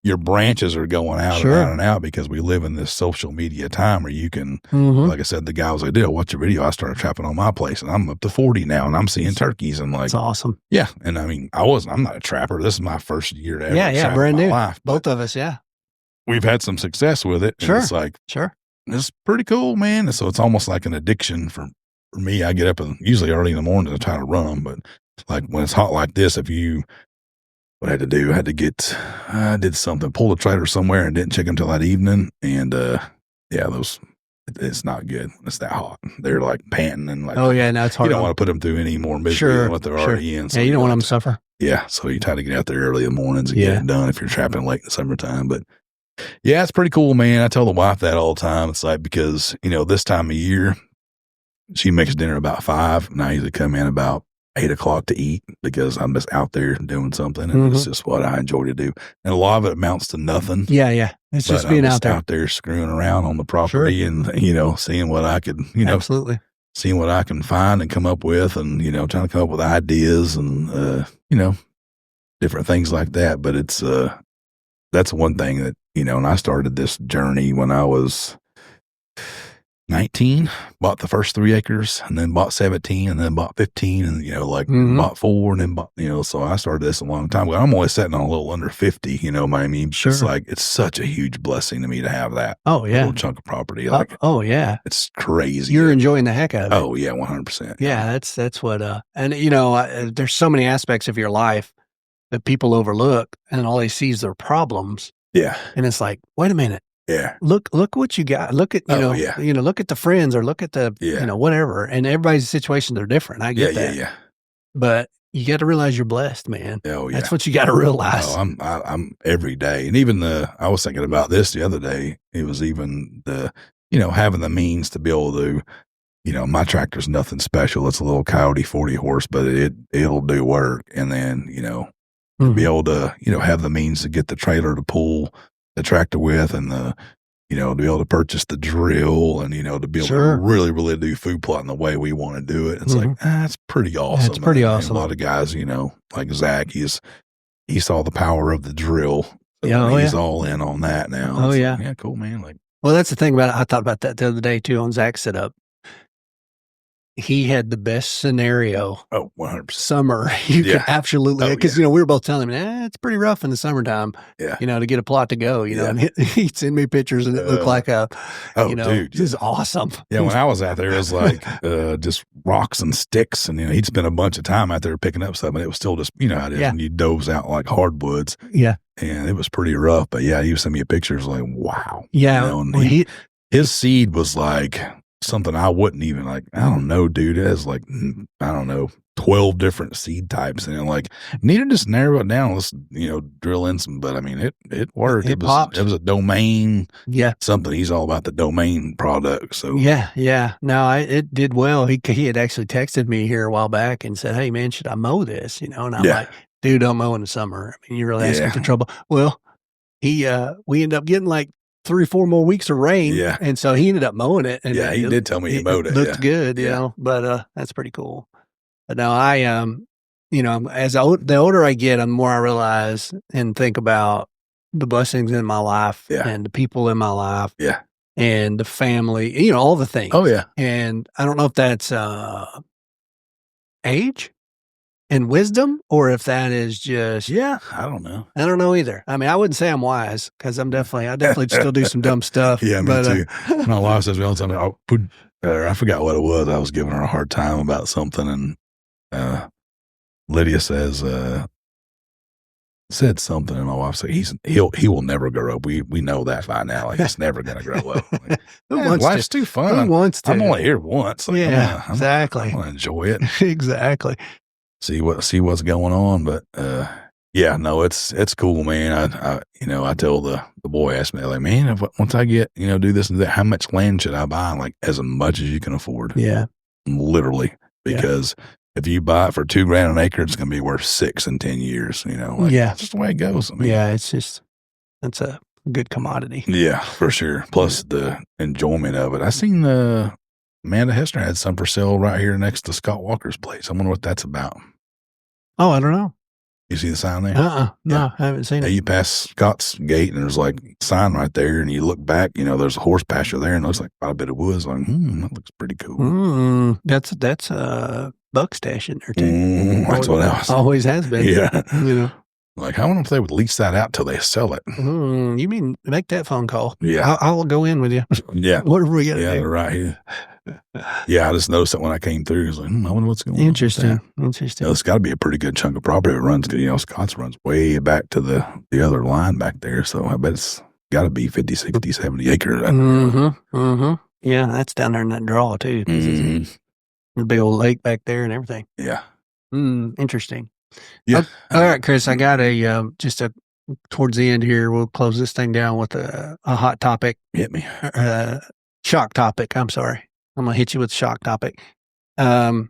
your branches are going out and out and out, because we live in this social media time where you can, like I said, the guy was like, dude, watch your video. I started trapping on my place, and I'm up to 40 now, and I'm seeing turkeys, and like, it's awesome. Yeah. And I mean, I'm not a trapper. This is my first year to ever trap brand in my new life. Both of us. Yeah. We've had some success with it. Sure. And it's like, it's pretty cool, man. And so it's almost like an addiction for me. I get up usually early in the morning to try to run them, but like when it's hot like this, what I had to do, I did something, pulled a trailer somewhere and didn't check them until that evening. And, it's not good. It's that hot. They're like panting and like, oh yeah, no, it's hard. You don't want to put them through any more misery than what they're already in. So yeah, you don't want them to suffer. Yeah. So you try to get out there early in the mornings and get it done if you're trapping late in the summertime. But yeah, it's pretty cool, man. I tell the wife that all the time. It's like, because, this time of year, she makes dinner about 5, and I usually come in about 8:00 to eat, because I'm just out there doing something, and it's just what I enjoy to do. And a lot of it amounts to nothing. Yeah, yeah. It's just being out there screwing around on the property and, seeing what I could, absolutely, seeing what I can find and come up with, and, trying to come up with ideas and, different things like that. But it's, that's one thing that, and I started this journey when I was 19, bought the first 3 acres, and then bought 17, and then bought 15, and, bought 4, and then bought, so I started this a long time ago. I'm only sitting on a little under 50, what I mean? Sure. It's like, it's such a huge blessing to me to have that little chunk of property. Like, it's crazy. You're enjoying the heck out of it. Oh yeah, 100%. Yeah, that's what, and there's so many aspects of your life that people overlook, and all they see is their problems. Yeah. And it's like, wait a minute. Yeah. Look what you got. Look at, look at the friends, or look at the, whatever. And everybody's situations are different. I get that. Yeah. But you got to realize you're blessed, man. Oh yeah. That's what you got to realize. Oh, I'm every day. And even I was thinking about this the other day. It was even having the means to be able to, my tractor's nothing special. It's a little Coyote 40 horse, but it'll do work. And then, to be able to, have the means to get the trailer to pull the tractor with, and to be able to purchase the drill, and, to be able to really, really do food plotting the way we want to do it. It's like, that's pretty awesome. It's pretty awesome. A lot of guys, like Zach, he saw the power of the drill. So he's all in on that now. Oh, yeah. Yeah, cool, man. Like, well, that's the thing about it. I thought about that the other day too on Zach's setup. he had the best scenario. Oh, 100%. Summer, you could absolutely, because we were both telling him, it's pretty rough in the summertime. Yeah. To get a plot to go. And he'd send me pictures, and it looked like dude, this is awesome. Yeah, when I was out there, it was like just rocks and sticks, and he'd spend a bunch of time out there picking up stuff, and it was still just how it is when you doze out like hardwoods. Yeah, and it was pretty rough. But he would send me pictures like, wow. Yeah, and his seed was like something I wouldn't even like. I don't know, dude. It has like 12 different seed types, and like need to just narrow it down. Let's drill in some. But I mean, it worked. It was a domain. Yeah, something. He's all about the domain product. So yeah. No, it did well. He had actually texted me here a while back and said, "Hey man, should I mow this?" And I'm like, "Dude, don't mow in the summer. I mean, you're really asking for trouble." Well, we ended up getting like 3 or 4 more weeks of rain. Yeah. And so he ended up mowing it. And he did tell me he mowed it. Looked good, you know, but that's pretty cool. But now I, as the older I get, the more I realize and think about the blessings in my life and the people in my life. Yeah. And the family, all the things. Oh, yeah. And I don't know if that's age and wisdom, or if that is just I don't know. I don't know either. I mean, I wouldn't say I'm wise, because I definitely still do some dumb stuff. Yeah, me too. My wife says me all the time, I forgot what it was. I was giving her a hard time about something, and Lydia said something, and my wife said he will never grow up. We know that by now. Like, he's never gonna grow up. Like, life's too fun. Who wants to? I'm only here once. Like, exactly. I'm gonna enjoy it. Exactly. See what's going on. But it's cool, man. I tell the boy, asked me, like, man, once I get do this and that, how much land should I buy? Like, as much as you can afford. Yeah, literally, because if you buy it for $2,000 an acre, it's gonna be worth 6 in 10 years. That's just the way it goes. I mean, that's a good commodity. Yeah, for sure. Plus the enjoyment of it. I seen Amanda Hester had some for sale right here next to Scott Walker's place. I wonder what that's about. Oh, I don't know. You see the sign there? No, I haven't seen it. You pass Scott's gate, and there's like a sign right there, and you look back, there's a horse pasture there, and it looks like quite a bit of woods. Like, that looks pretty cool. That's a buck stash in there too. That's what else. Always has been. Yeah. Like, I wonder if they would lease that out till they sell it. You mean make that phone call? Yeah. I'll go in with you. Yeah. What are we going to do? Yeah, right here. Yeah, I just noticed that when I came through. I was like, I wonder what's going on. Interesting. It's got to be a pretty good chunk of property. It runs, Scott's runs way back to the other line back there. So I bet it's got to be 50, 60, 70 acres. Yeah, that's down there in that draw too. The big old lake back there and everything. Yeah. Interesting. Yeah. All right, Chris, I got towards the end here, we'll close this thing down with a hot topic. Hit me. Shock topic. I'm sorry. I'm going to hit you with a shock topic. So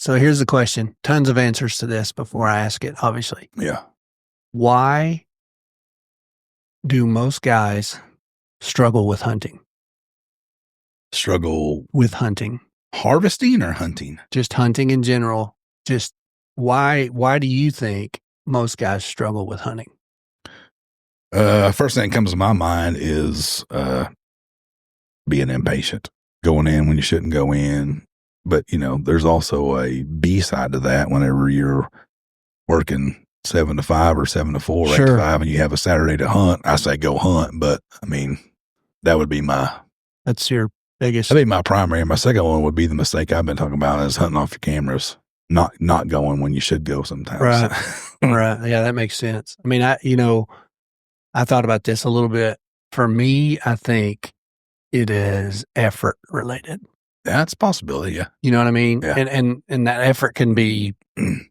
here's the question. Tons of answers to this before I ask it, obviously. Yeah. Why do most guys struggle with hunting? Struggle with hunting? Harvesting or hunting? Just hunting in general. Just why do you think most guys struggle with hunting? First thing that comes to my mind is being impatient, going in when you shouldn't go in. But, there's also a B side to that. Whenever you're working 7 to 5 or 7 to 4, 8 to 5, and you have a Saturday to hunt, I say go hunt. But, I mean, that would be that's your biggest. That'd be my primary. My second one would be the mistake I've been talking about, is hunting off your cameras, not going when you should go sometimes. Right. Right. Yeah, that makes sense. I mean, I thought about this a little bit. For me, I think it is effort related. That's a possibility. Yeah. You know what I mean? Yeah. And that effort can be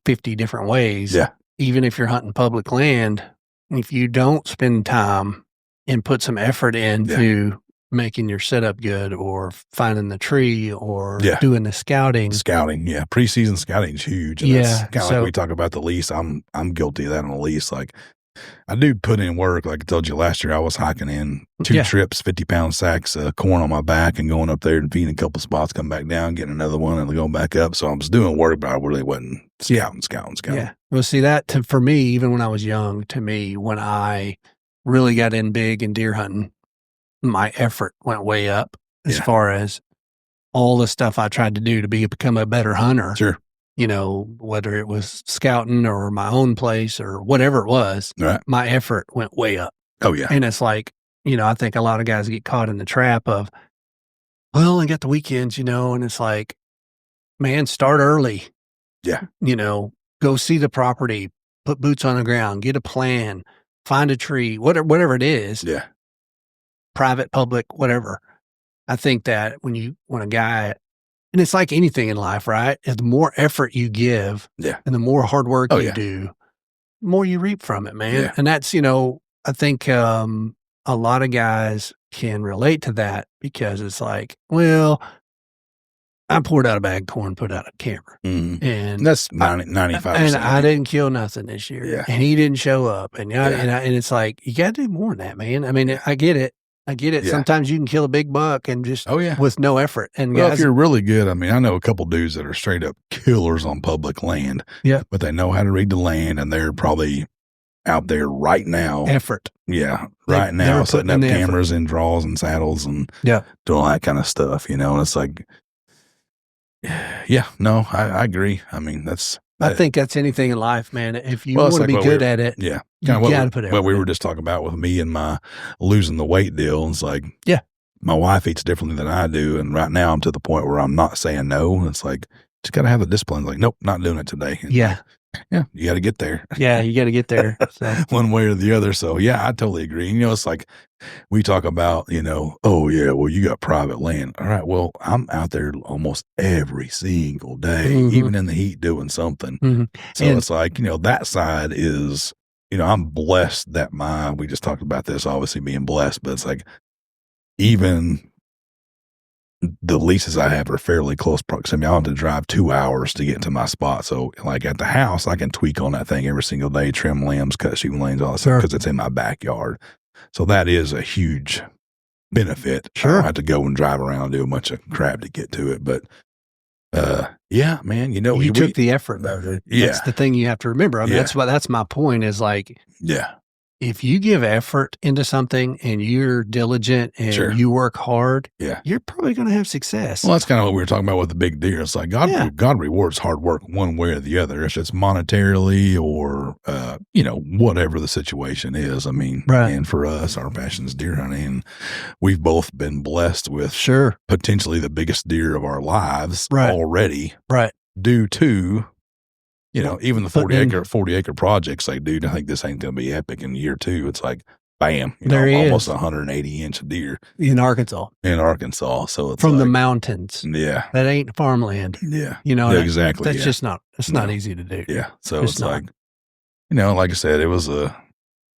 50 different ways. Yeah. Even if you're hunting public land, if you don't spend time and put some effort into making your setup good, or finding the tree, or doing the scouting. Yeah. Preseason scouting is huge. And that's kind of like we talk about the lease. I'm guilty of that on the lease. Like, I do put in work. Like I told you last year, I was hiking in 2 trips, 50-pound sacks of corn on my back, and going up there and feeding a couple spots, come back down, getting another one, and going back up. So I was doing work, but I really wasn't scouting. Yeah. Well, see, that for me, even when I was young, when I really got in big in deer hunting, my effort went way up as far as all the stuff I tried to do to become a better hunter, Sure. whether it was scouting or my own place or whatever it was, Right. my effort went way up. Oh, yeah. And it's like, I think a lot of guys get caught in the trap of, well, I got the weekends, and it's like, man, start early. Yeah. Go see the property, put boots on the ground, get a plan, find a tree, whatever it is, Yeah. private, public, whatever. I think that when a guy, and it's like anything in life, right? The more effort you give Yeah. and the more hard work you yeah. do, the more you reap from it, man. Yeah. And that's, I think a lot of guys can relate to that because it's like, well, I poured out a bag of corn, put out a camera. Mhm. And That's 95%. and I didn't kill nothing this year. Yeah. And he didn't show up. And Yeah. and it's like, you got to do more than that, man. I mean, I get it. Yeah. Sometimes you can kill a big buck and just with no effort. And Well, guys, if you're really good, I mean, I know a couple dudes that are straight up killers on public land. Yeah. But they know how to read the land, and they're probably out there right now. Effort. Yeah. Right now, setting up cameras and draws and saddles and doing all that kind of stuff, And it's like, yeah, no, I agree. I mean, I think that's anything in life, man. If you want to be good at it, yeah, you got to put it. What we were just talking about with me and my losing the weight deal. It's like, my wife eats differently than I do, and right now I'm to the point where I'm not saying no. It's like, just got to have the discipline. Like, nope, not doing it today. And yeah, you got to get there. Yeah, you got to get there. So. One way or the other. So yeah, I totally agree. It's like we talk about, oh yeah, well, you got private land. All right, well, I'm out there almost every single day, even in the heat, doing something. So it's like, that side is, I'm blessed that we just talked about this, obviously being blessed, but it's like, even the leases I have are fairly close proximity. I have to drive 2 hours to get to my spot. So like at the house, I can tweak on that thing every single day, trim limbs, cut shooting lanes, all that stuff, because it's in my backyard. So that is a huge benefit. Sure. I don't have to go and drive around and do a bunch of crap to get to it. But yeah, man, you took the effort though. That's the thing you have to remember. I mean, that's my point is like, if you give effort into something and you're diligent and you work hard, you're probably going to have success. Well, that's kind of what we were talking about with the big deer. It's like God rewards hard work one way or the other, if it's monetarily or, whatever the situation is. I mean, and for us, our passion is deer hunting. And we've both been blessed with potentially the biggest deer of our lives already. Right. Due to even the 40 acre projects, like, dude, I think this ain't going to be epic in year 2. It's like, bam, almost 180-inch deer in Arkansas. So it's from the mountains. Yeah. That ain't farmland. Yeah. Exactly. That's just not, it's not easy to do. Yeah. So it's like, like I said, it was a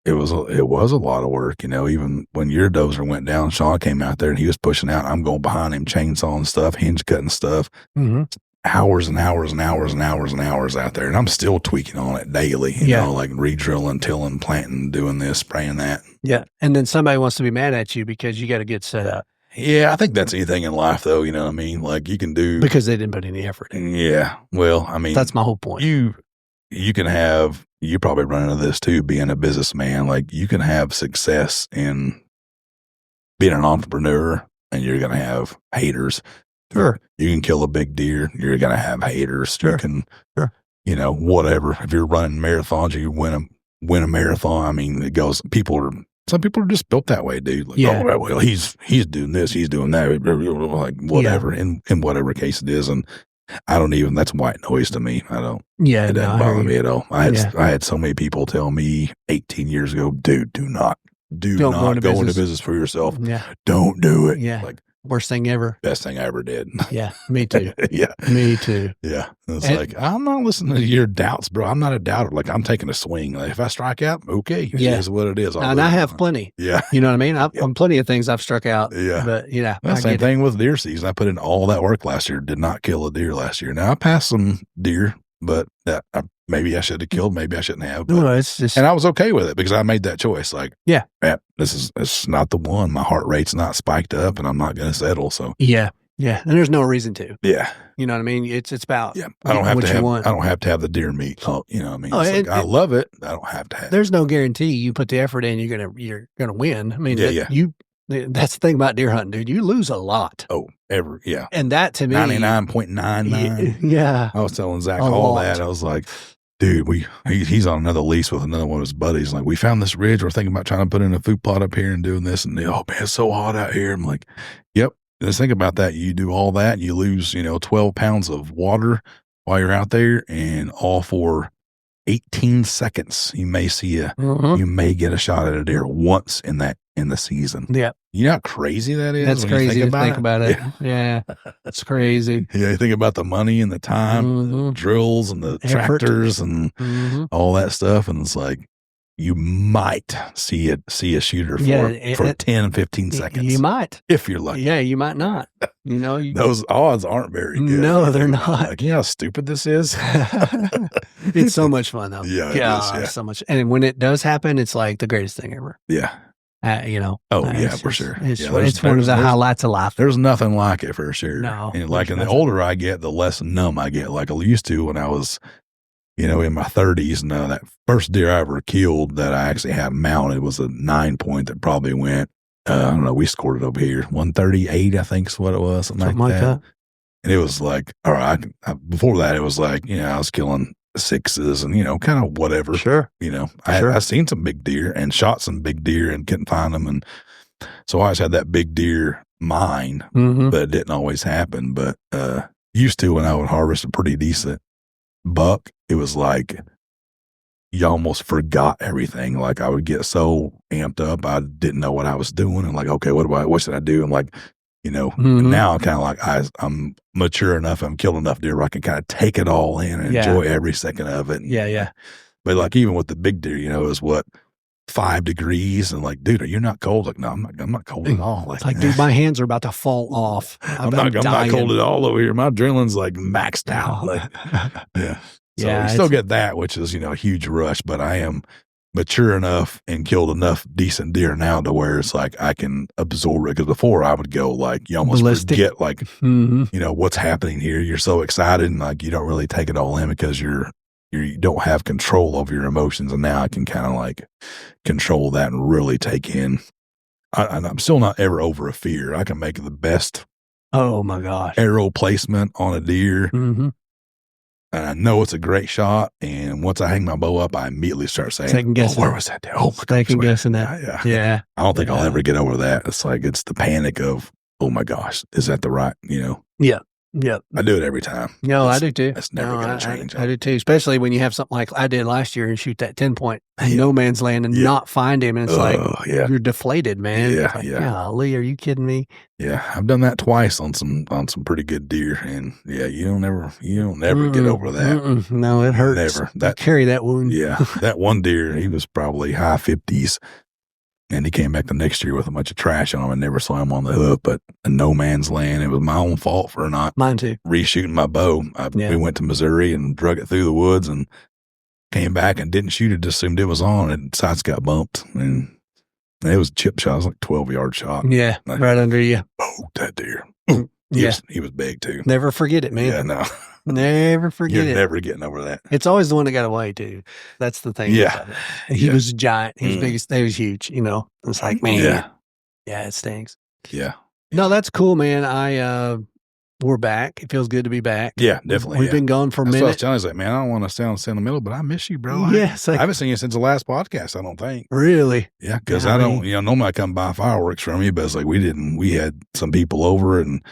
lot of work, even when your dozer went down, Sean came out there and he was pushing out. I'm going behind him, chainsawing stuff, hinge cutting stuff. Hours and hours and hours and hours and hours out there. And I'm still tweaking on it daily, like re-drilling, tilling, planting, doing this, spraying that. Yeah. And then somebody wants to be mad at you because you got to get set up. Yeah. I think that's anything in life though. You know what I mean? Like you can do. Because they didn't put any effort in. Yeah. Well, I mean. That's my whole point. You can have, you probably run into this too, being a businessman. Like you can have success in being an entrepreneur and you're going to have haters. Sure. You can kill a big deer. You're going to have haters. Sure. You can, whatever. If you're running marathons, you win a marathon. I mean, some people are just built that way, dude. Like, oh, well, he's doing this, he's doing that, like whatever, in whatever case it is. And that's white noise to me. It doesn't bother me at all. I had so many people tell me 18 years ago, dude, do not go into business for yourself. Yeah. Don't do it. Yeah. Like, worst thing ever. Best thing I ever did. Yeah, me too. Yeah. Me too. Yeah. It's like, I'm not listening to your doubts, bro. I'm not a doubter. Like, I'm taking a swing. Like, if I strike out, okay. It is what it is. And I have plenty. Yeah. You know what I mean? On plenty of things I've struck out. Yeah. But, same thing with deer season. I put in all that work last year. Did not kill a deer last year. Now, I passed some deer, but maybe I should have killed. Maybe I shouldn't have. But, no, it's just. And I was okay with it because I made that choice. Like, it's not the one. My heart rate's not spiked up, and I'm not going to settle. So yeah, and there's no reason to. Yeah, you know what I mean. It's about I don't have to have the deer meat. You know what I mean? I love it. I don't have to have. There's no guarantee you put the effort in, you're gonna win. I mean, That's the thing about deer hunting, dude. You lose a lot. Oh, yeah. And that to me, 99.99. yeah, I was telling Zach a all lot. that. I was like, dude, he's on another lease with another one of his buddies. Like, we found this ridge. We're thinking about trying to put in a food plot up here and doing this. And oh man, it's so hot out here. I'm like, yep. Just think about that. You do all that, you lose, 12 pounds of water while you're out there, and all for 18 seconds. You may you may get a shot at a deer once in the season. Yeah. You know how crazy that is? That's crazy to think about it. Yeah. That's crazy. Yeah, you think about the money and the time, the drills and the Effort. tractors and all that stuff, and it's like you might see a shooter for 10, 15 seconds. You might. If you're lucky. Yeah, you might not. Those odds aren't very good. No, they're not. Like, you know how stupid this is? It's so much fun, though. Yeah, it is, so much. And when it does happen, it's like the greatest thing ever. Yeah. Oh, yeah, for sure. It's one of the highlights of life. There's nothing like it for sure. No. And like, and the older I get, the less numb I get. Like I used to when I was, in my 30s. No, that first deer I ever killed that I actually had mounted was a 9-point that probably went, I don't know, we scored it over here. 138, I think is what it was. Something like that. And it was like, all right, before that, it was like, I was killing sixes and, kind of whatever. Sure. I seen some big deer and shot some big deer and couldn't find them. And so I always had that big deer mind, but it didn't always happen. But used to when I would harvest a pretty decent buck, it was like you almost forgot everything. Like I would get so amped up, I didn't know what I was doing. And like, okay, what should I do? And like, and now I'm kind of like, I'm mature enough, I'm killed enough deer where I can kind of take it all in and enjoy every second of it. Yeah. But like, even with the big deer, it was 5 degrees, and like, dude, are you not cold? Like, no, I'm not cold at all. Like, dude, my hands are about to fall off. I'm not cold at all over here. My adrenaline's like maxed out. Like, yeah. So you still get that, which is, a huge rush, but I am mature enough and killed enough decent deer now to where it's like I can absorb it. Because before I would go like, you almost forget like, what's happening here. You're so excited and like you don't really take it all in because you don't have control over your emotions. And now I can kind of like control that and really take in. I'm still not ever over a fear. I can make the best. Oh my gosh. Arrow placement on a deer. And I know it's a great shot. And once I hang my bow up, I immediately start saying, where was that deer? Oh my gosh. Second guessing that. Yeah. I don't think I'll ever get over that. It's like, it's the panic of, oh my gosh, is that the right, Yeah. Yeah. I do it every time. No, I do too. That's never going to change. I do too, especially when you have something like I did last year and shoot that 10-point no man's land and not find him. And it's like, you're deflated, man. Yeah. Like, golly, are you kidding me? Yeah. I've done that twice on some pretty good deer. And you don't ever get over that. No, it hurts. Never. You carry that wound. Yeah. That one deer, he was probably high 50s. And he came back the next year with a bunch of trash on him. I never saw him on the hook, but a no man's land. It was my own fault for not reshooting my bow. We went to Missouri and drug it through the woods and came back and didn't shoot it. Just assumed it was on, and sights got bumped. And it was a chip shot. It was like 12-yard shot. Yeah, right under you. Oh, that deer. He was big too. Never forget it, man. Yeah, no. Never forget You're never getting over that. It's always the one that got away, too. That's the thing. Yeah. He was a giant. He was biggest. He was huge, It's like, man. Yeah, it stinks. Yeah. No, that's cool, man. We're back. It feels good to be back. Yeah, definitely. We've been gone for a minute. So I was telling you, like, man, I don't want to sound sentimental, but I miss you, bro. Yes. I haven't seen you since the last podcast, I don't think. Really? Yeah, because I don't, normally I come buy fireworks from you, but it's like we had some people over and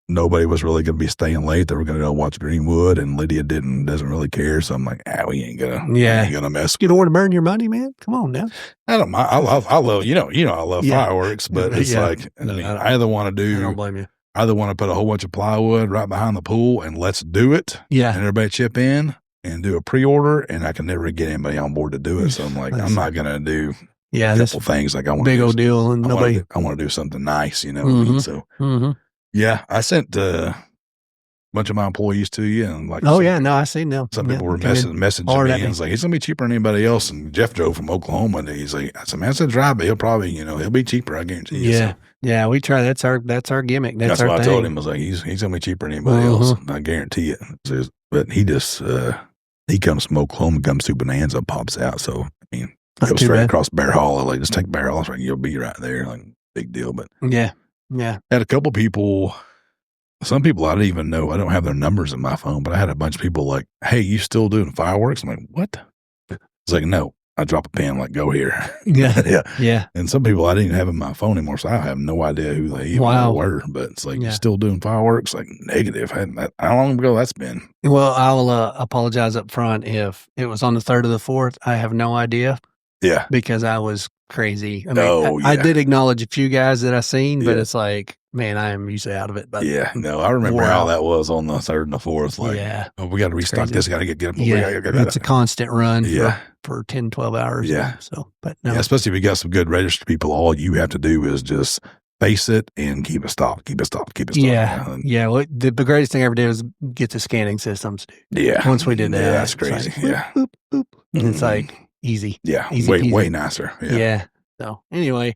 nobody was really going to be staying late. They were going to go watch Greenwood, and Lydia doesn't really care. So I'm like, we ain't gonna mess. You don't want to burn your money, man. Come on now. I don't mind. I love, I love fireworks, but it's like, I either want to do. I don't blame you. I either want to put a whole bunch of plywood right behind the pool and let's do it. Yeah. And everybody chip in and do a pre-order, and I can never get anybody on board to do it. So I'm like, I'm not going to do a couple things like I want. Big old deal, and nobody. I want to do something nice, what I mean? So. Yeah, I sent a bunch of my employees to you, and like, I see now. Some people were messaging me, and it's like, he's gonna be cheaper than anybody else. And Jeff drove from Oklahoma, and he's like, I said, man, it's a drive, but he'll probably, he'll be cheaper, I guarantee you. Yeah, yeah, we try. That's our gimmick. That's our what thing. I told him. I was like, he's gonna be cheaper than anybody else, I guarantee it. But he just he comes from Oklahoma, comes to Bonanza, pops out. So I mean, Not Go too straight bad. across Bear Hollow. Like, just take Bear Hollow, like, you'll be right there. Like, big deal. But Yeah. Yeah. I had a couple people, some people I didn't even know. I don't have their numbers in my phone, but I had a bunch of people like, "Hey, you still doing fireworks?" I'm like, "What?" It's like, "No." I drop a pin, like, "Go here." Yeah. Yeah. Yeah. And some people I didn't have in my phone anymore, so I have no idea who they even Wow. were. But it's like, "You Yeah. still doing fireworks?" Like, negative. How long ago that's been? Well, I will apologize up front if it was on the 3rd or the 4th. I have no idea Yeah. because I was crazy. I mean, Oh, I yeah. did acknowledge a few guys that I seen, but Yeah. it's like, man, I am usually out of it. But Yeah. No, I remember wore how out. that was on the 3rd and the 4th. Like, Yeah. "Oh, we gotta It's restock crazy. this. Gotta get Yeah. It's a constant run Yeah. for 10, 12 hours. Yeah. So, but Yeah, no. especially if you got some good registered people, all you have to do is just face it and keep it stopped, keep it stopped, keep it stopped. Yeah. And Yeah. Well, the greatest thing I ever did was get the scanning systems. yeah. Once we did that, Yeah, that's it's like, crazy. boop, Yeah. boop, boop. And it's Mhm. like easy. Yeah. Easy Way, peasy. way nicer. Yeah. Yeah. So anyway,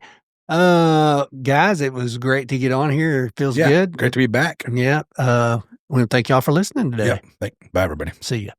guys, it was great to get on here. It feels Yeah. good. Great to be back. Yeah. I want to thank y'all for listening today. Yep. Bye, everybody. See ya.